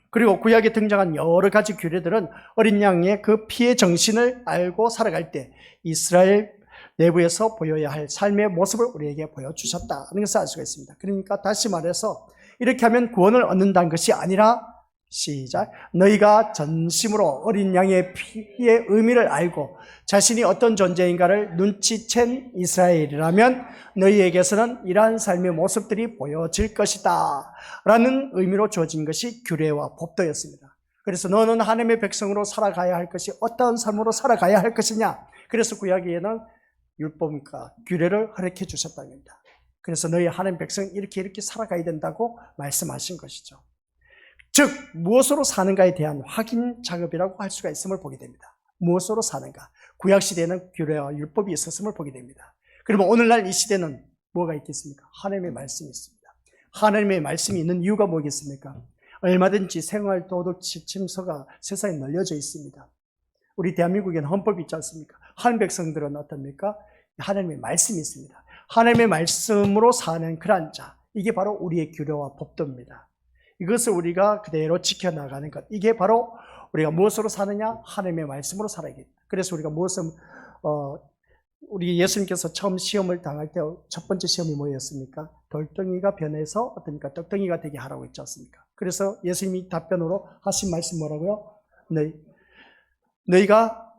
그리고 구약에 등장한 여러 가지 규례들은 어린 양의 그 피의 정신을 알고 살아갈 때 이스라엘 내부에서 보여야 할 삶의 모습을 우리에게 보여주셨다는 것을 알 수가 있습니다. 그러니까 다시 말해서 이렇게 하면 구원을 얻는다는 것이 아니라 시작, 너희가 전심으로 어린 양의 피의 의미를 알고 자신이 어떤 존재인가를 눈치챈 이스라엘이라면 너희에게서는 이러한 삶의 모습들이 보여질 것이다 라는 의미로 주어진 것이 규례와 법도였습니다. 그래서 너는 하나님의 백성으로 살아가야 할 것이 어떠한 삶으로 살아가야 할 것이냐, 그래서 구약에는 율법과 규례를 허락해 주셨다는 겁니다. 그래서 너희 하나님 백성은 이렇게 살아가야 된다고 말씀하신 것이죠. 즉 무엇으로 사는가에 대한 확인 작업이라고 할 수가 있음을 보게 됩니다. 무엇으로 사는가, 구약시대에는 규례와 율법이 있었음을 보게 됩니다. 그러면 오늘날 이 시대는 뭐가 있겠습니까? 하나님의 말씀이 있습니다. 하나님의 말씀이 있는 이유가 뭐겠습니까? 얼마든지 생활도덕 지침서가 세상에 널려져 있습니다. 우리 대한민국에는 헌법이 있지 않습니까? 하나님 백성들은 어떻습니까? 하나님의 말씀이 있습니다. 하나님의 말씀으로 사는 그런 자, 이게 바로 우리의 규례와 법도입니다. 이것을 우리가 그대로 지켜나가는 것, 이게 바로 우리가 무엇으로 사느냐? 하나님의 말씀으로 살아야겠다. 그래서 우리가 우리 예수님께서 처음 시험을 당할 때 첫 번째 시험이 뭐였습니까? 돌덩이가 변해서 어떻습니까? 떡덩이가 되게 하라고 했지 않습니까? 그래서 예수님이 답변으로 하신 말씀 뭐라고요? 너희가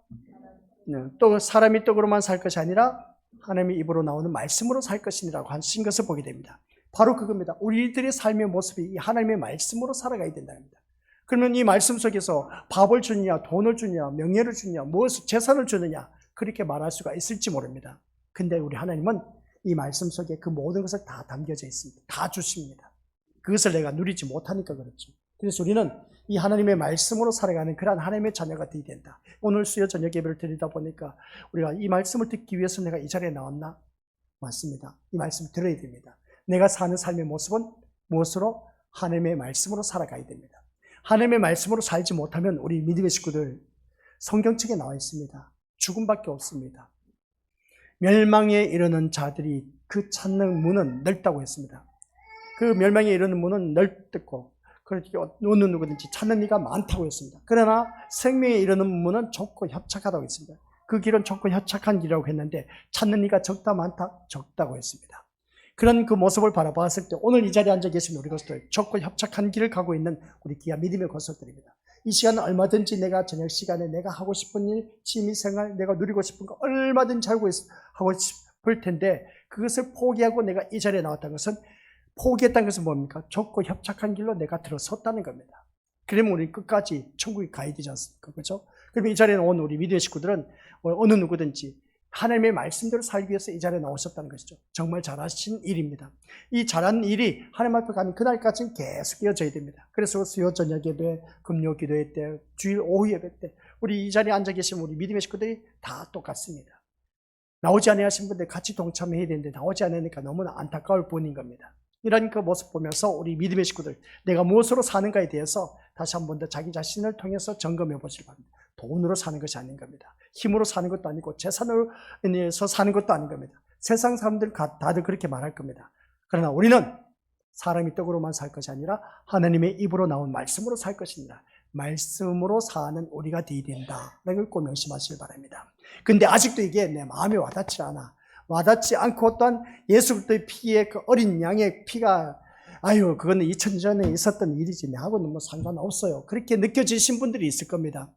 또 사람이 떡으로만 살 것이 아니라 하나님의 입으로 나오는 말씀으로 살 것이라고 하신 것을 보게 됩니다. 바로 그겁니다. 우리들의 삶의 모습이 하나님의 말씀으로 살아가야 된다는 겁니다. 그러면 이 말씀 속에서 밥을 주느냐, 돈을 주느냐, 명예를 주느냐, 무엇을 재산을 주느냐, 그렇게 말할 수가 있을지 모릅니다. 근데 우리 하나님은 이 말씀 속에 그 모든 것을 다 담겨져 있습니다. 다 주십니다. 그것을 내가 누리지 못하니까 그렇죠. 그래서 우리는 이 하나님의 말씀으로 살아가는 그러한 하나님의 자녀가 되어야 된다. 오늘 수요 저녁 예배를 드리다 보니까 우리가 이 말씀을 듣기 위해서 내가 이 자리에 나왔나? 맞습니다. 이 말씀을 들어야 됩니다. 내가 사는 삶의 모습은 무엇으로? 하나님의 말씀으로 살아가야 됩니다. 하나님의 말씀으로 살지 못하면 우리 믿음의 식구들, 성경책에 나와 있습니다. 죽음밖에 없습니다. 멸망에 이르는 자들이 그 찾는 문은 넓다고 했습니다. 그 멸망에 이르는 문은 넓고 어느 누구든지 찾는 이가 많다고 했습니다. 그러나 생명에 이르는 문은 좁고 협착하다고 했습니다. 그 길은 좁고 협착한 길이라고 했는데 찾는 이가 적다 많다? 적다고 했습니다. 그런 그 모습을 바라봤을 때 오늘 이 자리에 앉아 계신 우리 것들, 좁고 협착한 길을 가고 있는 우리 귀한 믿음의 것들입니다. 이 시간은 얼마든지 내가 저녁 시간에 내가 하고 싶은 일, 취미생활, 내가 누리고 싶은 거 얼마든지 하고 싶을 텐데 그것을 포기하고 내가 이 자리에 나왔다는 것은, 포기했다는 것은 뭡니까? 좁고 협착한 길로 내가 들어섰다는 겁니다. 그러면 우리 끝까지 천국에 가야 되지 않습니까? 그렇죠? 그러면 이 자리에 온 우리 믿음의 식구들은 어느 누구든지 하나님의 말씀대로 살기 위해서 이 자리에 나오셨다는 것이죠. 정말 잘하신 일입니다. 이 잘한 일이 하나님 앞에 가는 그날까지는 계속 이어져야 됩니다. 그래서 수요 저녁 예배, 금요 기도회 때, 주일 오후 예배 때 우리 이 자리에 앉아 계신 우리 믿음의 식구들이 다 똑같습니다. 나오지 않으신 분들 같이 동참해야 되는데 나오지 않으니까 너무나 안타까울 뿐인 겁니다. 이런 그 모습 보면서 우리 믿음의 식구들, 내가 무엇으로 사는가에 대해서 다시 한 번 더 자기 자신을 통해서 점검해 보시기 바랍니다. 돈으로 사는 것이 아닌 겁니다. 힘으로 사는 것도 아니고 재산으로 인해서 사는 것도 아닌 겁니다. 세상 사람들 다들 그렇게 말할 겁니다. 그러나 우리는 사람이 떡으로만 살 것이 아니라 하나님의 입으로 나온 말씀으로 살 것입니다. 말씀으로 사는 우리가 되어야 된다. 라는 걸 명심하시길 바랍니다. 근데 아직도 이게 내 마음에 와닿지 않아. 와닿지 않고 또한 예수 그리스도의 피에 그 어린 양의 피가 그거는 2000년 전에 있었던 일이지 내하고는 뭐 상관없어요. 그렇게 느껴지신 분들이 있을 겁니다.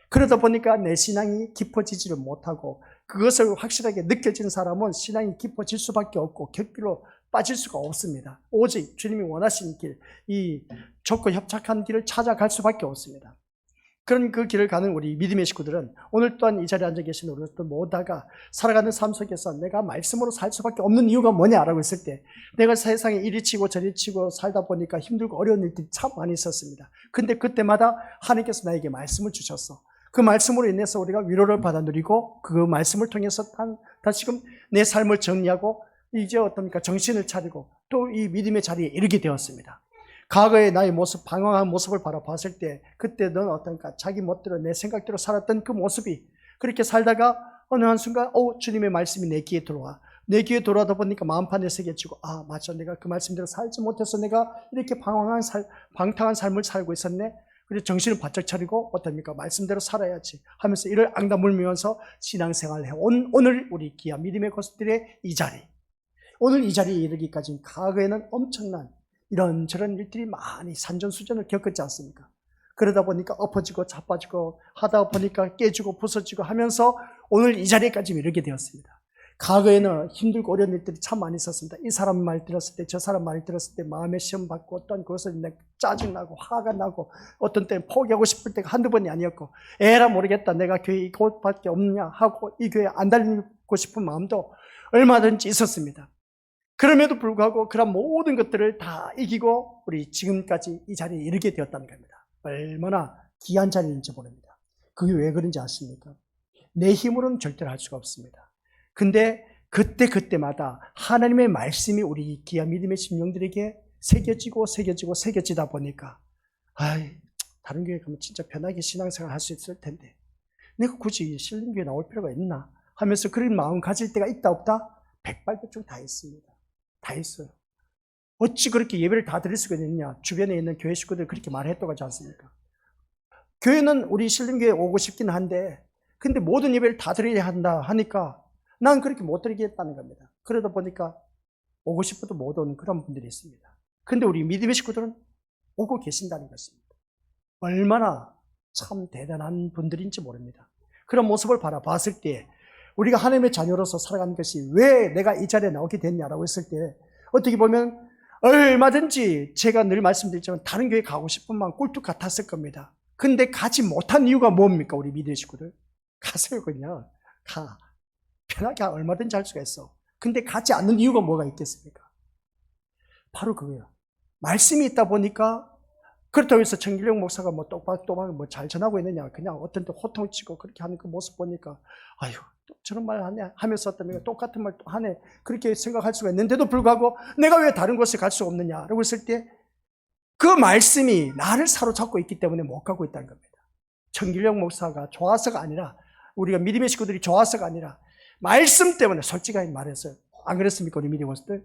그러다 보니까 내 신앙이 깊어지지를 못하고 그것을 확실하게 느껴진 사람은 신앙이 깊어질 수밖에 없고 곁길로 빠질 수가 없습니다. 오직 주님이 원하시는 길, 이 좋고 협착한 길을 찾아갈 수밖에 없습니다. 그런 그 길을 가는 우리 믿음의 식구들은 오늘 또한 이 자리에 앉아 계신 우리들 모두가 살아가는 삶 속에서 내가 말씀으로 살 수밖에 없는 이유가 뭐냐라고 했을 때 내가 세상에 이리 치고 저리 치고 살다 보니까 힘들고 어려운 일들이 참 많이 있었습니다. 근데 그때마다 하나님께서 나에게 말씀을 주셨어. 그 말씀으로 인해서 우리가 위로를 받아 누리고 그 말씀을 통해서 다시금 내 삶을 정리하고 이제 어떻습니까? 정신을 차리고 또 이 믿음의 자리에 이르게 되었습니다. 과거의 나의 모습, 방황한 모습을 바라봤을 때 그때 넌 어떤가? 자기 멋대로 내 생각대로 살았던 그 모습이 그렇게 살다가 어느 한순간 주님의 말씀이 내 귀에 들어와. 내 귀에 들어와다 보니까 마음판에 새겨지고 맞아, 내가 그 말씀대로 살지 못해서 내가 이렇게 방탕한 삶을 살고 있었네. 그래서 정신을 바짝 차리고 어떻습니까? 말씀대로 살아야지 하면서 이를 앙다물면서 신앙생활을 해온 오늘 우리 귀한 믿음의 고수들의 이 자리, 오늘 이 자리에 이르기까지 과거에는 엄청난 이런저런 일들이 많이 산전수전을 겪었지 않습니까? 그러다 보니까 엎어지고 자빠지고 하다 보니까 깨지고 부서지고 하면서 오늘 이 자리까지 이르게 되었습니다. 과거에는 힘들고 어려운 일들이 참 많이 있었습니다. 이 사람 말 들었을 때 저 사람 말 들었을 때 마음에 시험 받고 어떤 그것을 짜증나고 화가 나고 어떤 때는 포기하고 싶을 때가 한두 번이 아니었고 에라 모르겠다 내가 교회 이곳밖에 없느냐 하고 이 교회에 안 다니고 싶은 마음도 얼마든지 있었습니다. 그럼에도 불구하고 그런 모든 것들을 다 이기고 우리 지금까지 이 자리에 이르게 되었다는 겁니다. 얼마나 귀한 자리인지 모릅니다. 그게 왜 그런지 아십니까? 내 힘으로는 절대로 할 수가 없습니다. 근데 그때마다 하나님의 말씀이 우리 귀한 믿음의 심령들에게 새겨지다 보니까 다른 교회 가면 진짜 편하게 신앙생활 할 수 있을 텐데 내가 굳이 신림교회 나올 필요가 있나 하면서 그런 마음 가질 때가 있다 없다? 백발백중 다 있습니다. 다 있어요. 어찌 그렇게 예배를 다 드릴 수가 있느냐? 주변에 있는 교회 식구들 그렇게 말했다고 하지 않습니까? 교회는 우리 신림교회 오고 싶긴 한데 근데 모든 예배를 다 드려야 한다 하니까 난 그렇게 못 드리겠다는 겁니다. 그러다 보니까 오고 싶어도 못 오는 그런 분들이 있습니다. 근데 우리 믿음의 식구들은 오고 계신다는 것입니다. 얼마나 참 대단한 분들인지 모릅니다. 그런 모습을 바라봤을 때 우리가 하나님의 자녀로서 살아가는 것이 왜 내가 이 자리에 나오게 됐냐라고 했을 때 어떻게 보면 얼마든지 제가 늘 말씀드리지만 다른 교회 가고 싶은 마음 꿀뚝 같았을 겁니다. 근데 가지 못한 이유가 뭡니까? 우리 믿음의 식구들 가세요. 그냥 가. 편하게 얼마든지 할 수가 있어. 근데 가지 않는 이유가 뭐가 있겠습니까? 바로 그거예요. 말씀이 있다 보니까 그렇다고 해서 정길용 목사가 뭐 똑바로 뭐 잘 전하고 있느냐 그냥 어떤 때 호통치고 그렇게 하는 그 모습 보니까 저런 말 하네 하면서 어떤 똑같은 말 또 하네 그렇게 생각할 수가 있는데도 불구하고 내가 왜 다른 곳에 갈 수 없느냐라고 했을 때 그 말씀이 나를 사로잡고 있기 때문에 못 가고 있다는 겁니다. 정길용 목사가 좋아서가 아니라 우리가 믿음의 식구들이 좋아서가 아니라 말씀 때문에 솔직하게 말해서 안 그랬습니까? 우리 믿음의 식구들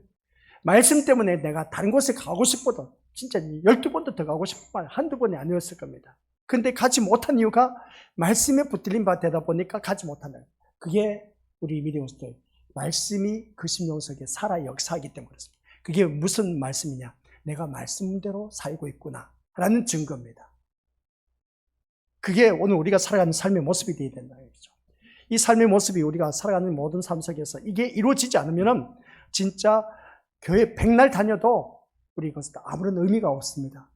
말씀 때문에 내가 다른 곳에 가고 싶어도 진짜 12번도 더 가고 싶은 말 한두 번이 아니었을 겁니다. 근데 가지 못한 이유가 말씀에 붙들린 바 되다 보니까 가지 못한다. 그게 우리 믿음의 식구들 말씀이 그 심령 속에 살아 역사하기 때문에 그렇습니다. 그게 무슨 말씀이냐? 내가 말씀대로 살고 있구나 라는 증거입니다. 그게 오늘 우리가 살아가는 삶의 모습이 되어야 된다. 이 삶의 모습이 우리가 살아가는 모든 삶 속에서 이게 이루어지지 않으면 진짜 교회 백날 다녀도 우리 이것은 아무런 의미가 없습니다.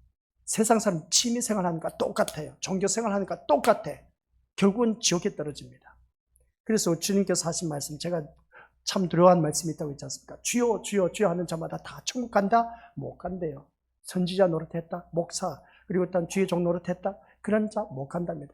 세상 사람 취미생활 하니까 똑같아요. 종교생활 하니까 똑같아. 결국은 지옥에 떨어집니다. 그래서 주님께서 하신 말씀 제가 참 두려워한 말씀이 있다고 했지 않습니까? 주여 주여 주여 하는 자마다 다 천국 간다? 못 간대요. 선지자 노릇했다? 목사 그리고 일단 주의 종 노릇했다? 그런 자 못 간답니다.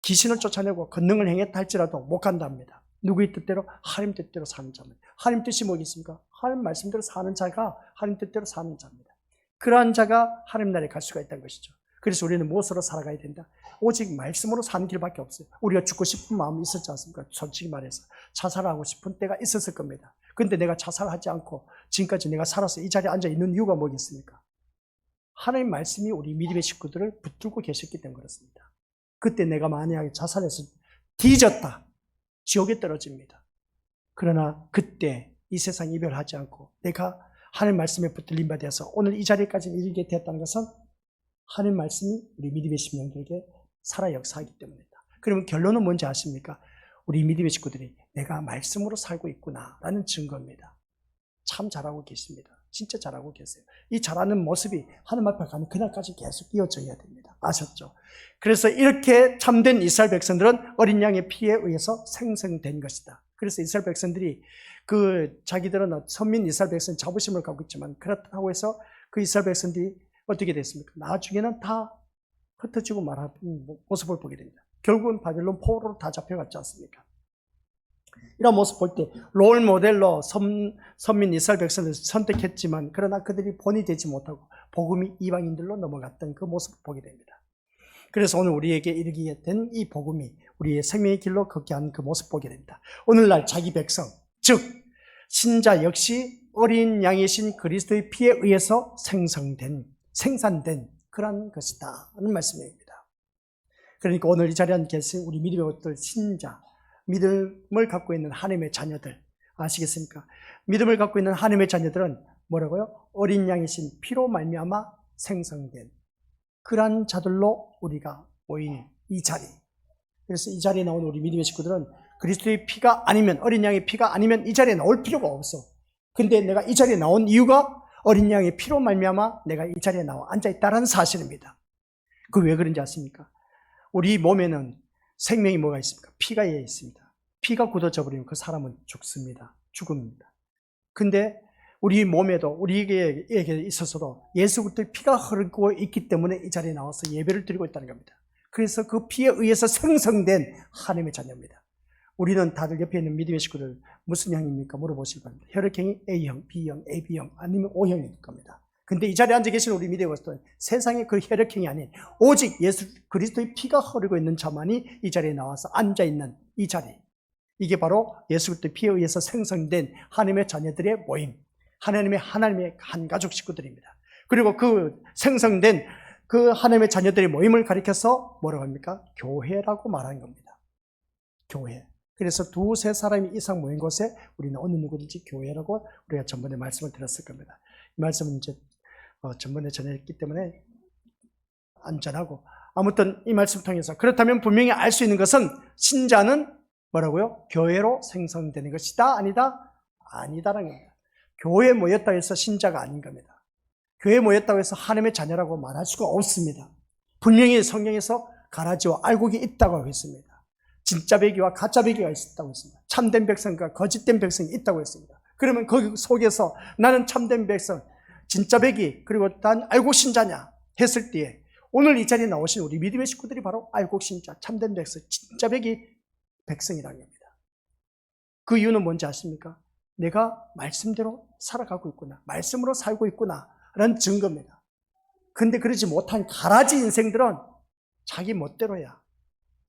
귀신을 쫓아내고 권능을 행했다 할지라도 못 간답니다. 누구의 뜻대로? 하나님 뜻대로 사는 자입니다. 하나님 뜻이 뭐겠습니까? 하나님 말씀대로 사는 자가 하나님 뜻대로 사는 자입니다. 그러한 자가 하나님 나라에 갈 수가 있다는 것이죠. 그래서 우리는 무엇으로 살아가야 된다? 오직 말씀으로 사는 길밖에 없어요. 우리가 죽고 싶은 마음이 있었지 않습니까? 솔직히 말해서 자살하고 싶은 때가 있었을 겁니다. 그런데 내가 자살하지 않고 지금까지 내가 살아서 이 자리에 앉아 있는 이유가 뭐겠습니까? 하나님 말씀이 우리 믿음의 식구들을 붙들고 계셨기 때문에 그렇습니다. 그때 내가 만약에 자살해서 뒤졌다, 지옥에 떨어집니다. 그러나 그때 이 세상 이별하지 않고 내가 하나님 말씀에 붙들림 바 되어서 오늘 이 자리까지 이르게 되었다는 것은 하나님 말씀이 우리 믿음의 심령들에게 살아 역사하기 때문입니다. 그러면 결론은 뭔지 아십니까? 우리 믿음의 식구들이 내가 말씀으로 살고 있구나라는 증거입니다. 참 잘하고 계십니다. 진짜 잘하고 계세요. 이 잘하는 모습이 하나님 앞에 가는 그날까지 계속 이어져야 됩니다. 아셨죠? 그래서 이렇게 참된 이스라엘 백성들은 어린 양의 피에 의해서 생성된 것이다. 그래서 이스라엘 백성들이 자기들은 선민 이스라엘 백성 자부심을 갖고 있지만 그렇다고 해서 그 이스라엘 백성들이 어떻게 됐습니까? 나중에는 다 흩어지고 말하는 모습을 보게 됩니다. 결국은 바벨론 포로로 다 잡혀갔지 않습니까? 이런 모습 볼 때 롤 모델로 선민 이스라엘 백성을 선택했지만 그러나 그들이 본이 되지 못하고 복음이 이방인들로 넘어갔던 그 모습을 보게 됩니다. 그래서 오늘 우리에게 이르게 된 이 복음이 우리의 생명의 길로 걷게 한 그 모습 보게 됩니다. 오늘날 자기 백성, 즉 신자 역시 어린 양이신 그리스도의 피에 의해서 생산된 그런 것이다 하는 말씀입니다. 그러니까 오늘 이 자리에 계신 우리 믿음의 것들 신자, 믿음을 갖고 있는 하나님의 자녀들 아시겠습니까? 믿음을 갖고 있는 하나님의 자녀들은 뭐라고요? 어린 양이신 피로 말미암아 생성된 그러한 자들로 우리가 모인 이 자리. 그래서 이 자리에 나온 우리 믿음의 식구들은 그리스도의 피가 아니면, 어린 양의 피가 아니면 이 자리에 나올 필요가 없어. 근데 내가 이 자리에 나온 이유가 어린 양의 피로 말미암아 내가 이 자리에 나와 앉아있다는 사실입니다. 그 왜 그런지 아십니까? 우리 몸에는 생명이 뭐가 있습니까? 피가 있습니다. 피가 굳어져 버리면 그 사람은 죽습니다. 죽음입니다. 근데 우리 몸에도 우리에게 있어서도 예수 그리스도의 피가 흐르고 있기 때문에 이 자리에 나와서 예배를 드리고 있다는 겁니다. 그래서 그 피에 의해서 생성된 하나님의 자녀입니다. 우리는 다들 옆에 있는 믿음의 식구들 무슨 형입니까? 물어보실 겁니다. 혈액형이 A형, B형, AB형 아니면 O형일 겁니다. 근데 이 자리에 앉아 계신 우리 믿음의 것들은 세상의 그 혈액형이 아닌 오직 예수 그리스도의 피가 흐르고 있는 자만이 이 자리에 나와서 앉아있는 이 자리. 이게 바로 예수 그리스도의 피에 의해서 생성된 하나님의 자녀들의 모임. 하나님의 한 가족 식구들입니다. 그리고 그 생성된 그 하나님의 자녀들의 모임을 가리켜서 뭐라고 합니까? 교회라고 말하는 겁니다. 교회. 그래서 두세 사람이 이상 모인 곳에 우리는 어느 누구든지 교회라고 우리가 전번에 말씀을 드렸을 겁니다. 이 말씀은 이제 전번에 전했기 때문에 안전하고, 아무튼 이 말씀 통해서 그렇다면 분명히 알 수 있는 것은 신자는 뭐라고요? 교회로 생성되는 것이다? 아니다? 아니다라는 겁니다. 교회에 모였다고 해서 신자가 아닌 겁니다. 교회에 모였다고 해서 하나님의 자녀라고 말할 수가 없습니다. 분명히 성경에서 가라지와 알곡이 있다고 하고 있습니다. 진짜 배기와 가짜 배기가 있다고 했습니다. 참된 백성과 거짓된 백성이 있다고 했습니다. 그러면 거기 속에서 나는 참된 백성, 진짜 배기, 그리고 난 알곡 신자냐 했을 때에 오늘 이 자리에 나오신 우리 믿음의 식구들이 바로 알곡 신자, 참된 백성, 진짜 배기 백성이라는 겁니다. 그 이유는 뭔지 아십니까? 내가 말씀대로 살아가고 있구나, 말씀으로 살고 있구나 라는 증거입니다. 근데 그러지 못한 가라지 인생들은 자기 멋대로야.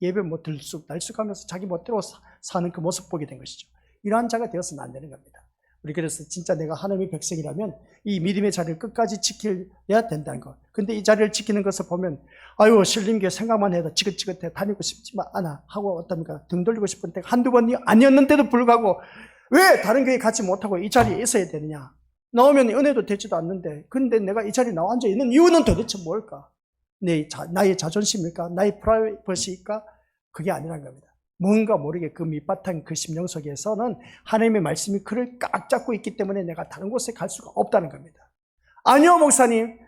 예배 뭐 날쑥하면서 자기 멋대로 사는 그 모습 보게 된 것이죠. 이러한 자가 되어서는 안 되는 겁니다. 우리 그래서 진짜 내가 하나님의 백성이라면 이 믿음의 자리를 끝까지 지켜야 된다는 것. 근데 이 자리를 지키는 것을 보면 아유 신림교회 생각만 해도 지긋지긋해 다니고 싶지만 않아 하고 어떻습니까? 등 돌리고 싶은 때가 한두 번이 아니었는데도 불구하고 왜 다른 교회 가지 못하고 이 자리에 있어야 되느냐? 나오면 은혜도 되지도 않는데 근데 내가 이 자리에 나와 앉아 있는 이유는 도대체 뭘까? 나의 자존심일까? 나의 프라이버시일까? 그게 아니라는 겁니다. 뭔가 모르게 그 밑바탕 그 심령 속에서는 하나님의 말씀이 그를 꽉 잡고 있기 때문에 내가 다른 곳에 갈 수가 없다는 겁니다. 아니요 목사님,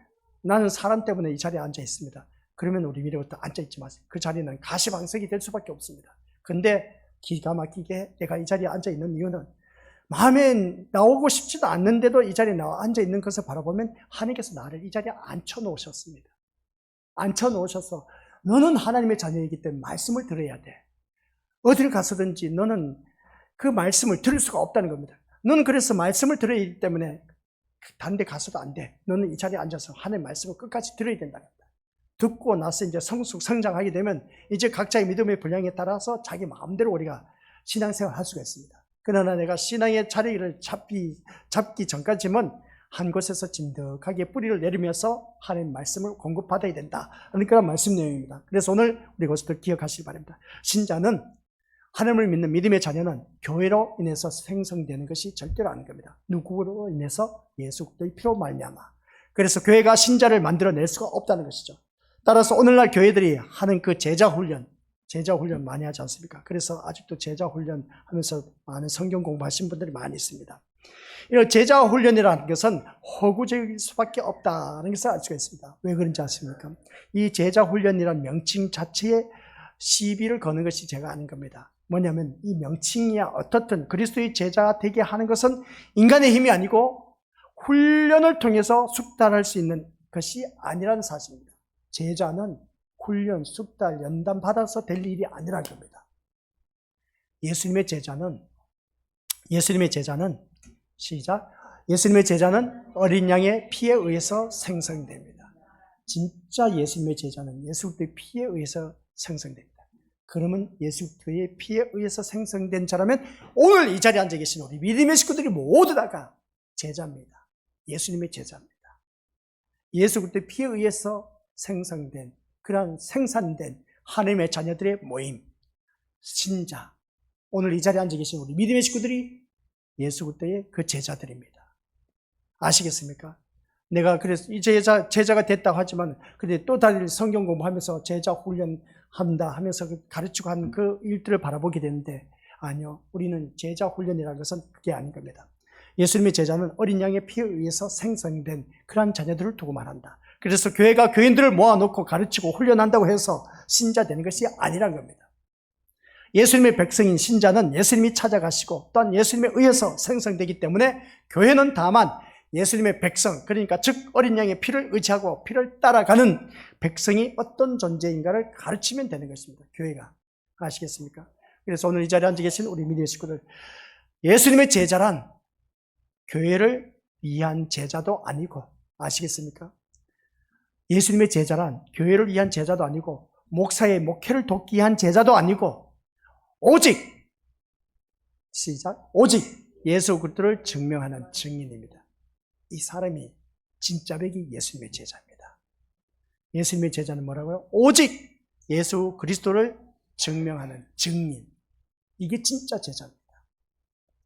나는 사람 때문에 이 자리에 앉아 있습니다. 그러면 우리 미래부터 앉아 있지 마세요. 그 자리는 가시방석이 될 수밖에 없습니다. 근데 기가 막히게 내가 이 자리에 앉아 있는 이유는 마음에 나오고 싶지도 않는데도 이 자리에 나와 앉아 있는 것을 바라보면 하나님께서 나를 이 자리에 앉혀놓으셨습니다. 앉혀놓으셔서 너는 하나님의 자녀이기 때문에 말씀을 들어야 돼. 어딜 가서든지 너는 그 말씀을 들을 수가 없다는 겁니다. 너는 그래서 말씀을 들어야 하기 때문에 다른 데 가서도 안 돼. 너는 이 자리에 앉아서 하나님의 말씀을 끝까지 들어야 된다는 겁니다. 듣고 나서 이제 성장하게 되면 이제 각자의 믿음의 분량에 따라서 자기 마음대로 우리가 신앙생활을 할 수가 있습니다. 그러나 내가 신앙의 자리를 잡기 전까지는 한 곳에서 진득하게 뿌리를 내리면서 하나님 말씀을 공급받아야 된다 하는 그런 말씀 내용입니다. 그래서 오늘 우리 것을 기억하시기 바랍니다. 신자는, 하나님을 믿는 믿음의 자녀는 교회로 인해서 생성되는 것이 절대로 아닌 겁니다. 누구로 인해서? 예수 그리스도의 피로 말미암아. 그래서 교회가 신자를 만들어낼 수가 없다는 것이죠. 따라서 오늘날 교회들이 하는 그 제자 훈련 많이 하지 않습니까? 그래서 아직도 제자 훈련 하면서 많은 성경 공부하신 분들이 많이 있습니다. 이런 제자 훈련이라는 것은 허구적일 수밖에 없다는 것을 알 수가 있습니다. 왜 그런지 아십니까? 이 제자 훈련이라는 명칭 자체에 시비를 거는 것이 제가 아닌 겁니다. 뭐냐면 이 명칭이야 어떻든 그리스도의 제자가 되게 하는 것은 인간의 힘이 아니고 훈련을 통해서 숙달할 수 있는 것이 아니라는 사실입니다. 제자는 훈련, 숙달, 연단 받아서 될 일이 아니라는 겁니다. 예수님의 제자는 시작. 예수님의 제자는 어린 양의 피에 의해서 생성됩니다. 진짜 예수님의 제자는 예수 그리스도의 피에 의해서 생성됩니다. 그러면 예수 그리스도의 피에 의해서 생성된 자라면 오늘 이 자리에 앉아 계신 우리 믿음의 식구들이 모두 다가 제자입니다. 예수님의 제자입니다. 예수 그리스도의 피에 의해서 생성된, 그런 생산된 하나님의 자녀들의 모임, 신자, 오늘 이 자리에 앉아 계신 우리 믿음의 식구들이 예수 그리스도의 그 제자들입니다. 아시겠습니까? 내가 그래서 이 제자가 됐다고 하지만 근데 또 다른 성경 공부하면서 제자 훈련한다 하면서 가르치고 하는 그 일들을 바라보게 되는데, 아니요, 우리는 제자 훈련이라는 것은 그게 아닌 겁니다. 예수님의 제자는 어린 양의 피에 의해서 생성된 그러한 자녀들을 두고 말한다. 그래서 교회가 교인들을 모아놓고 가르치고 훈련한다고 해서 신자 되는 것이 아니라는 겁니다. 예수님의 백성인 신자는 예수님이 찾아가시고 또한 예수님에 의해서 생성되기 때문에 교회는 다만 예수님의 백성, 그러니까 즉 어린 양의 피를 의지하고 피를 따라가는 백성이 어떤 존재인가를 가르치면 되는 것입니다. 교회가. 아시겠습니까? 그래서 오늘 이 자리에 앉아 계신 우리 믿음의 식구들, 예수님의 제자란 교회를 위한 제자도 아니고, 아시겠습니까? 예수님의 제자란 교회를 위한 제자도 아니고 목사의 목회를 돕기 위한 제자도 아니고 오직, 시작, 오직 예수 그리스도를 증명하는 증인입니다. 이 사람이 진짜 백이 예수님의 제자입니다. 예수님의 제자는 뭐라고요? 오직 예수 그리스도를 증명하는 증인. 이게 진짜 제자입니다.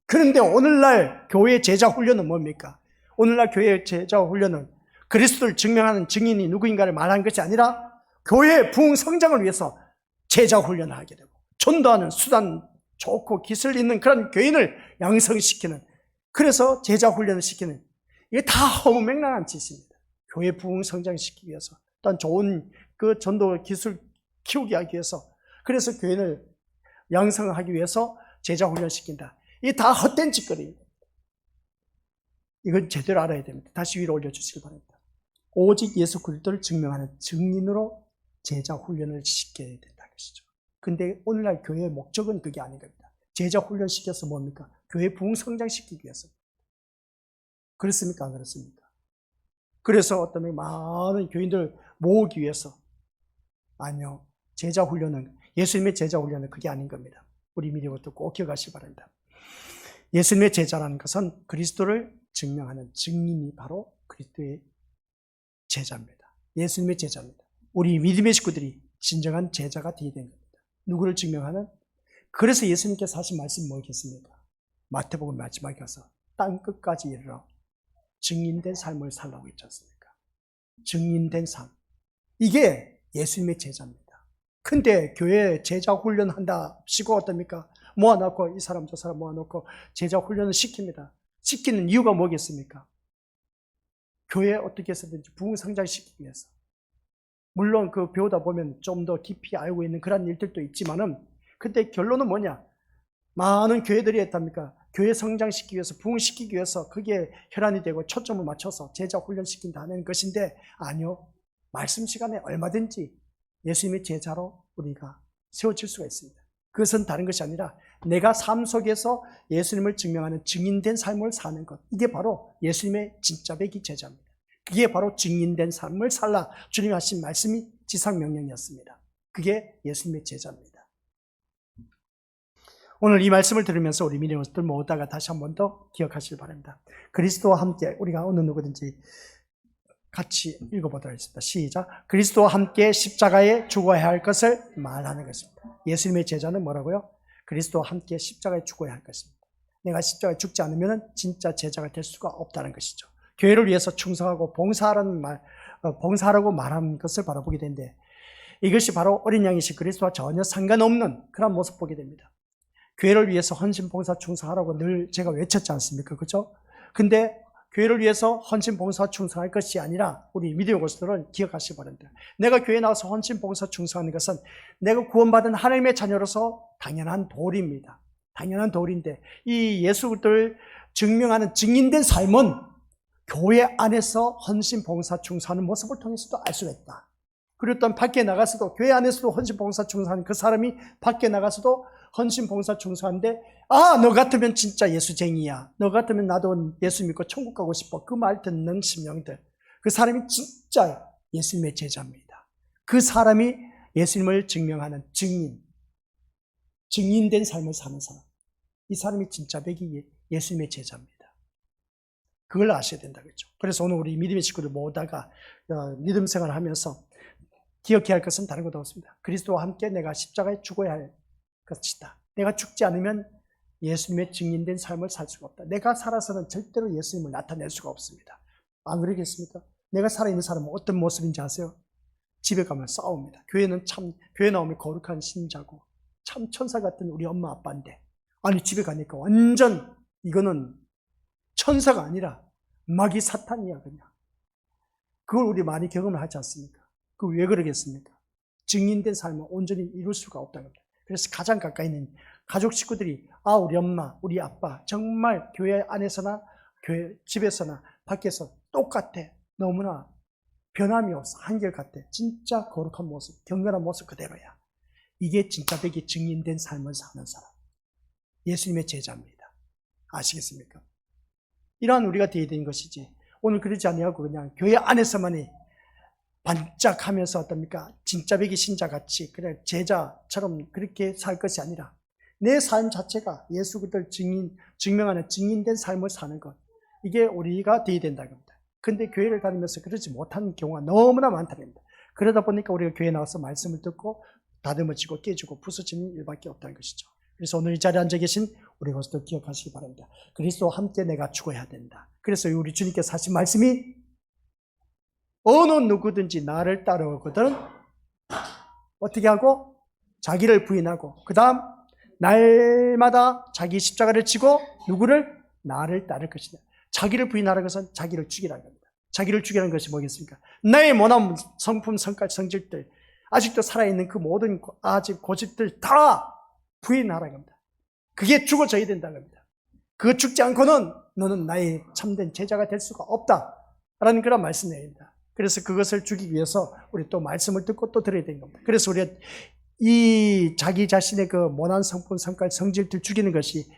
그런데 오늘날 교회 제자 훈련은 뭡니까? 오늘날 교회 제자 훈련은 그리스도를 증명하는 증인이 누구인가를 말하는 것이 아니라 교회의 부흥 성장을 위해서 제자 훈련을 하게 되고 전도하는 수단 좋고 기술 있는 그런 교인을 양성시키는, 그래서 제자 훈련을 시키는, 이게 다 허무맹랑한 짓입니다. 교회 부흥 성장시키기 위해서, 또한 좋은 그 전도 기술 키우기 하기 위해서, 그래서 교인을 양성하기 위해서 제자 훈련시킨다. 이게 다 헛된 짓거리입니다. 이건 제대로 알아야 됩니다. 다시 위로 올려주시기 바랍니다. 오직 예수 그리스도를 증명하는 증인으로 제자 훈련을 시켜야 된다는 것이죠. 근데 오늘날 교회의 목적은 그게 아닌 겁니다. 제자 훈련시켜서 뭡니까? 교회 부흥 성장시키기 위해서. 그렇습니까? 안 그렇습니까? 그래서 어떤 많은 교인들 모으기 위해서. 아니요. 제자 훈련은, 예수님의 제자 훈련은 그게 아닌 겁니다. 우리 미리 부터 꼭 기억하시기 바랍니다. 예수님의 제자라는 것은 그리스도를 증명하는 증인이 바로 그리스도의 제자입니다. 예수님의 제자입니다. 우리 믿음의 식구들이 진정한 제자가 되어야 되는 겁니다. 누구를 증명하는? 그래서 예수님께서 하신 말씀이 뭐겠습니까? 마태복음 마지막에 가서 땅 끝까지 이르러 증인된 삶을 살라고 했지 않습니까? 증인된 삶. 이게 예수님의 제자입니다. 근데 교회 제자 훈련한다 시고 어떻습니까? 모아놓고 이 사람 저 사람 모아놓고 제자 훈련을 시킵니다. 시키는 이유가 뭐겠습니까? 교회에 어떻게 해서든지 부흥 성장시키기 위해서. 물론 그 배우다 보면 좀 더 깊이 알고 있는 그런 일들도 있지만은, 근데 결론은 뭐냐? 많은 교회들이 했답니까? 교회 성장시키기 위해서, 부흥시키기 위해서 그게 혈안이 되고 초점을 맞춰서 제자 훈련시킨다는 것인데, 아니요. 말씀 시간에 얼마든지 예수님의 제자로 우리가 세워질 수가 있습니다. 그것은 다른 것이 아니라 내가 삶 속에서 예수님을 증명하는 증인된 삶을 사는 것. 이게 바로 예수님의 진짜 백이 제자입니다. 그게 바로 증인된 삶을 살라. 주님이 하신 말씀이 지상명령이었습니다. 그게 예수님의 제자입니다. 오늘 이 말씀을 들으면서 우리 믿음들 모두가 다시 한 번 더 기억하시길 바랍니다. 그리스도와 함께 우리가 어느 누구든지 같이 읽어보도록 하겠습니다. 시작. 그리스도와 함께 십자가에 죽어야 할 것을 말하는 것입니다. 예수님의 제자는 뭐라고요? 그리스도와 함께 십자가에 죽어야 할 것입니다. 내가 십자가에 죽지 않으면 진짜 제자가 될 수가 없다는 것이죠. 교회를 위해서 충성하고 봉사하라고 말하는 것을 바로 보게 되는데, 이것이 바로 어린 양이신 그리스도와 전혀 상관없는 그런 모습 보게 됩니다. 교회를 위해서 헌신, 봉사, 충성하라고 늘 제가 외쳤지 않습니까? 그렇죠? 근데 교회를 위해서 헌신, 봉사, 충성할 것이 아니라 우리 믿음의 것들은 기억하시기 바랍니다. 내가 교회에 나와서 헌신, 봉사, 충성하는 것은 내가 구원받은 하나님의 자녀로서 당연한 도리입니다. 당연한 도리인데, 이 예수를 증명하는 증인된 삶은 교회 안에서 헌신, 봉사, 충성하는 모습을 통해서도 알 수가 있다. 그리고 또 밖에 나가서도, 교회 안에서도 헌신, 봉사, 충성하는 그 사람이 밖에 나가서도 헌신, 봉사, 충성한데, 너 같으면 진짜 예수쟁이야. 너 같으면 나도 예수 믿고 천국 가고 싶어. 그 말 듣는 심령들. 그 사람이 진짜 예수님의 제자입니다. 그 사람이 예수님을 증명하는 증인된 삶을 사는 사람. 이 사람이 진짜 예수님의 제자입니다. 그걸 아셔야 된다 그랬죠. 그래서 오늘 우리 믿음의 식구들 모두가 믿음 생활을 하면서 기억해야 할 것은 다른 것도 없습니다. 그리스도와 함께 내가 십자가에 죽어야 할 것이다. 내가 죽지 않으면 예수님의 증인된 삶을 살 수가 없다. 내가 살아서는 절대로 예수님을 나타낼 수가 없습니다. 안 그러겠습니까? 내가 살아있는 사람은 어떤 모습인지 아세요? 집에 가면 싸웁니다. 교회 나오면 거룩한 신자고 참 천사 같은 우리 엄마 아빠인데, 아니 집에 가니까 완전 이거는 천사가 아니라 마귀 사탄이야 그냥. 그걸 우리 많이 경험을 하지 않습니까? 그 왜 그러겠습니까? 증인된 삶을 온전히 이룰 수가 없다는 겁니다. 그래서 가장 가까이 있는 가족 식구들이 우리 엄마, 우리 아빠 정말 교회 안에서나 교회 집에서나 밖에서 똑같아. 너무나 변함이 없어. 한결같아. 진짜 거룩한 모습, 경건한 모습 그대로야. 이게 진짜 되게 증인된 삶을 사는 사람. 예수님의 제자입니다. 아시겠습니까? 이러한 우리가 되어야 되는 것이지, 오늘 그러지 아니하고 그냥 교회 안에서만이 반짝하면서 어떻습니까? 진짜 백이 신자같이 그냥 제자처럼 그렇게 살 것이 아니라 내 삶 자체가 예수 그리스도를 증명하는 증인된 삶을 사는 것, 이게 우리가 되어야 된다는 겁니다. 근데 교회를 다니면서 그러지 못하는 경우가 너무나 많다는 겁니다. 그러다 보니까 우리가 교회에 나와서 말씀을 듣고 다듬어지고 깨지고 부서지는 일밖에 없다는 것이죠. 그래서 오늘 이 자리에 앉아 계신 우리 것도 기억하시기 바랍니다. 그리스도와 함께 내가 죽어야 된다. 그래서 우리 주님께서 하신 말씀이, 어느 누구든지 나를 따르거든 어떻게 하고? 자기를 부인하고, 그 다음 날마다 자기 십자가를 지고 누구를? 나를 따를 것이다. 자기를 부인하라는 것은 자기를 죽이라는 겁니다. 자기를 죽이라는 것이 뭐겠습니까? 나의 모난 성품, 성깔, 성질들, 아직도 살아있는 그 모든 아직 고집들 다 부인하라는 겁니다. 그게 죽어져야 된다는 겁니다. 그거 죽지 않고는 너는 나의 참된 제자가 될 수가 없다라는 그런 말씀입니다. 그래서 그것을 죽이기 위해서 우리 또 말씀을 듣고 또 들어야 되는 겁니다. 그래서 우리가 이 자기 자신의 그 모난 성품, 성깔, 성질들 죽이는 것이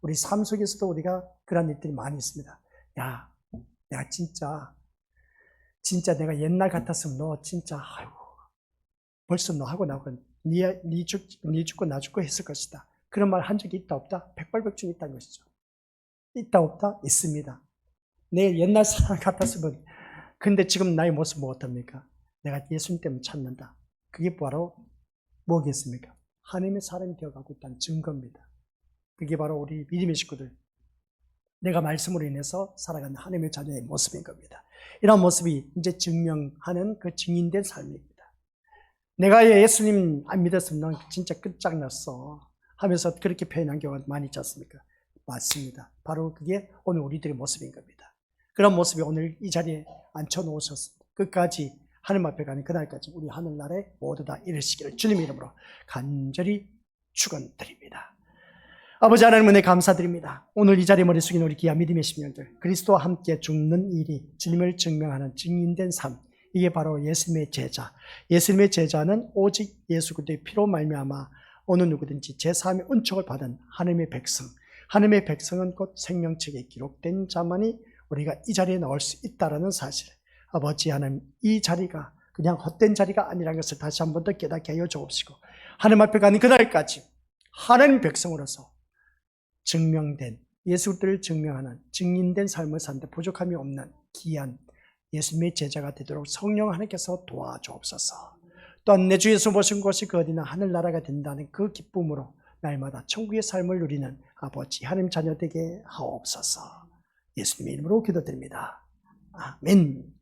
우리 삶 속에서도 우리가 그런 일들이 많이 있습니다. 야, 내가 진짜 내가 옛날 같았으면 너 진짜 벌써 너 하고 나하고 네 죽고 나 죽고 했을 것이다. 그런 말 한 적이 있다 없다? 백발백중 있다는 것이죠. 있다 없다? 있습니다. 내 옛날 사람 같았으면, 근데 지금 나의 모습은 어떻습니까? 내가 예수님 때문에 찾는다. 그게 바로 뭐겠습니까? 하나님의 사람이 되어가고 있다는 증거입니다. 그게 바로 우리 믿음의 식구들, 내가 말씀으로 인해서 살아가는 하나님의 자녀의 모습인 겁니다. 이런 모습이 이제 증명하는 그 증인된 삶입니다. 내가 예수님 안 믿었으면 넌 진짜 끝장났어 하면서 그렇게 표현한 경우가 많이 있지 않습니까? 맞습니다. 바로 그게 오늘 우리들의 모습인 겁니다. 그런 모습이 오늘 이 자리에 앉혀놓으셨습니다. 끝까지 하늘 앞에 가는 그날까지 우리 하늘나라에 모두 다 이르시기를 주님의 이름으로 간절히 축원드립니다. 아버지 하나님 은혜 감사드립니다. 오늘 이 자리에 머리 숙인 우리 귀한 믿음의 심령들, 그리스도와 함께 죽는 일이 주님을 증명하는 증인된 삶, 이게 바로 예수님의 제자. 예수님의 제자는 오직 예수 그리스도의 피로 말미암아 어느 누구든지 제사함의 은총을 받은 하나님의 백성, 하나님의 백성은 곧 생명책에 기록된 자만이 우리가 이 자리에 나올 수 있다는 사실, 아버지 하나님, 이 자리가 그냥 헛된 자리가 아니라는 것을 다시 한 번 더 깨닫게 하여 주옵시고, 하나님 앞에 가는 그날까지 하나님 백성으로서 증명된, 예수를 증명하는 증인된 삶을 사는데 부족함이 없는 귀한 예수님의 제자가 되도록 성령 하나님께서 도와주옵소서. 또한 내 주 예수 모신 곳이 그 어디나 하늘나라가 된다는 그 기쁨으로 날마다 천국의 삶을 누리는 아버지 하나님 자녀 되게 하옵소서. 예수님의 이름으로 기도드립니다. 아멘.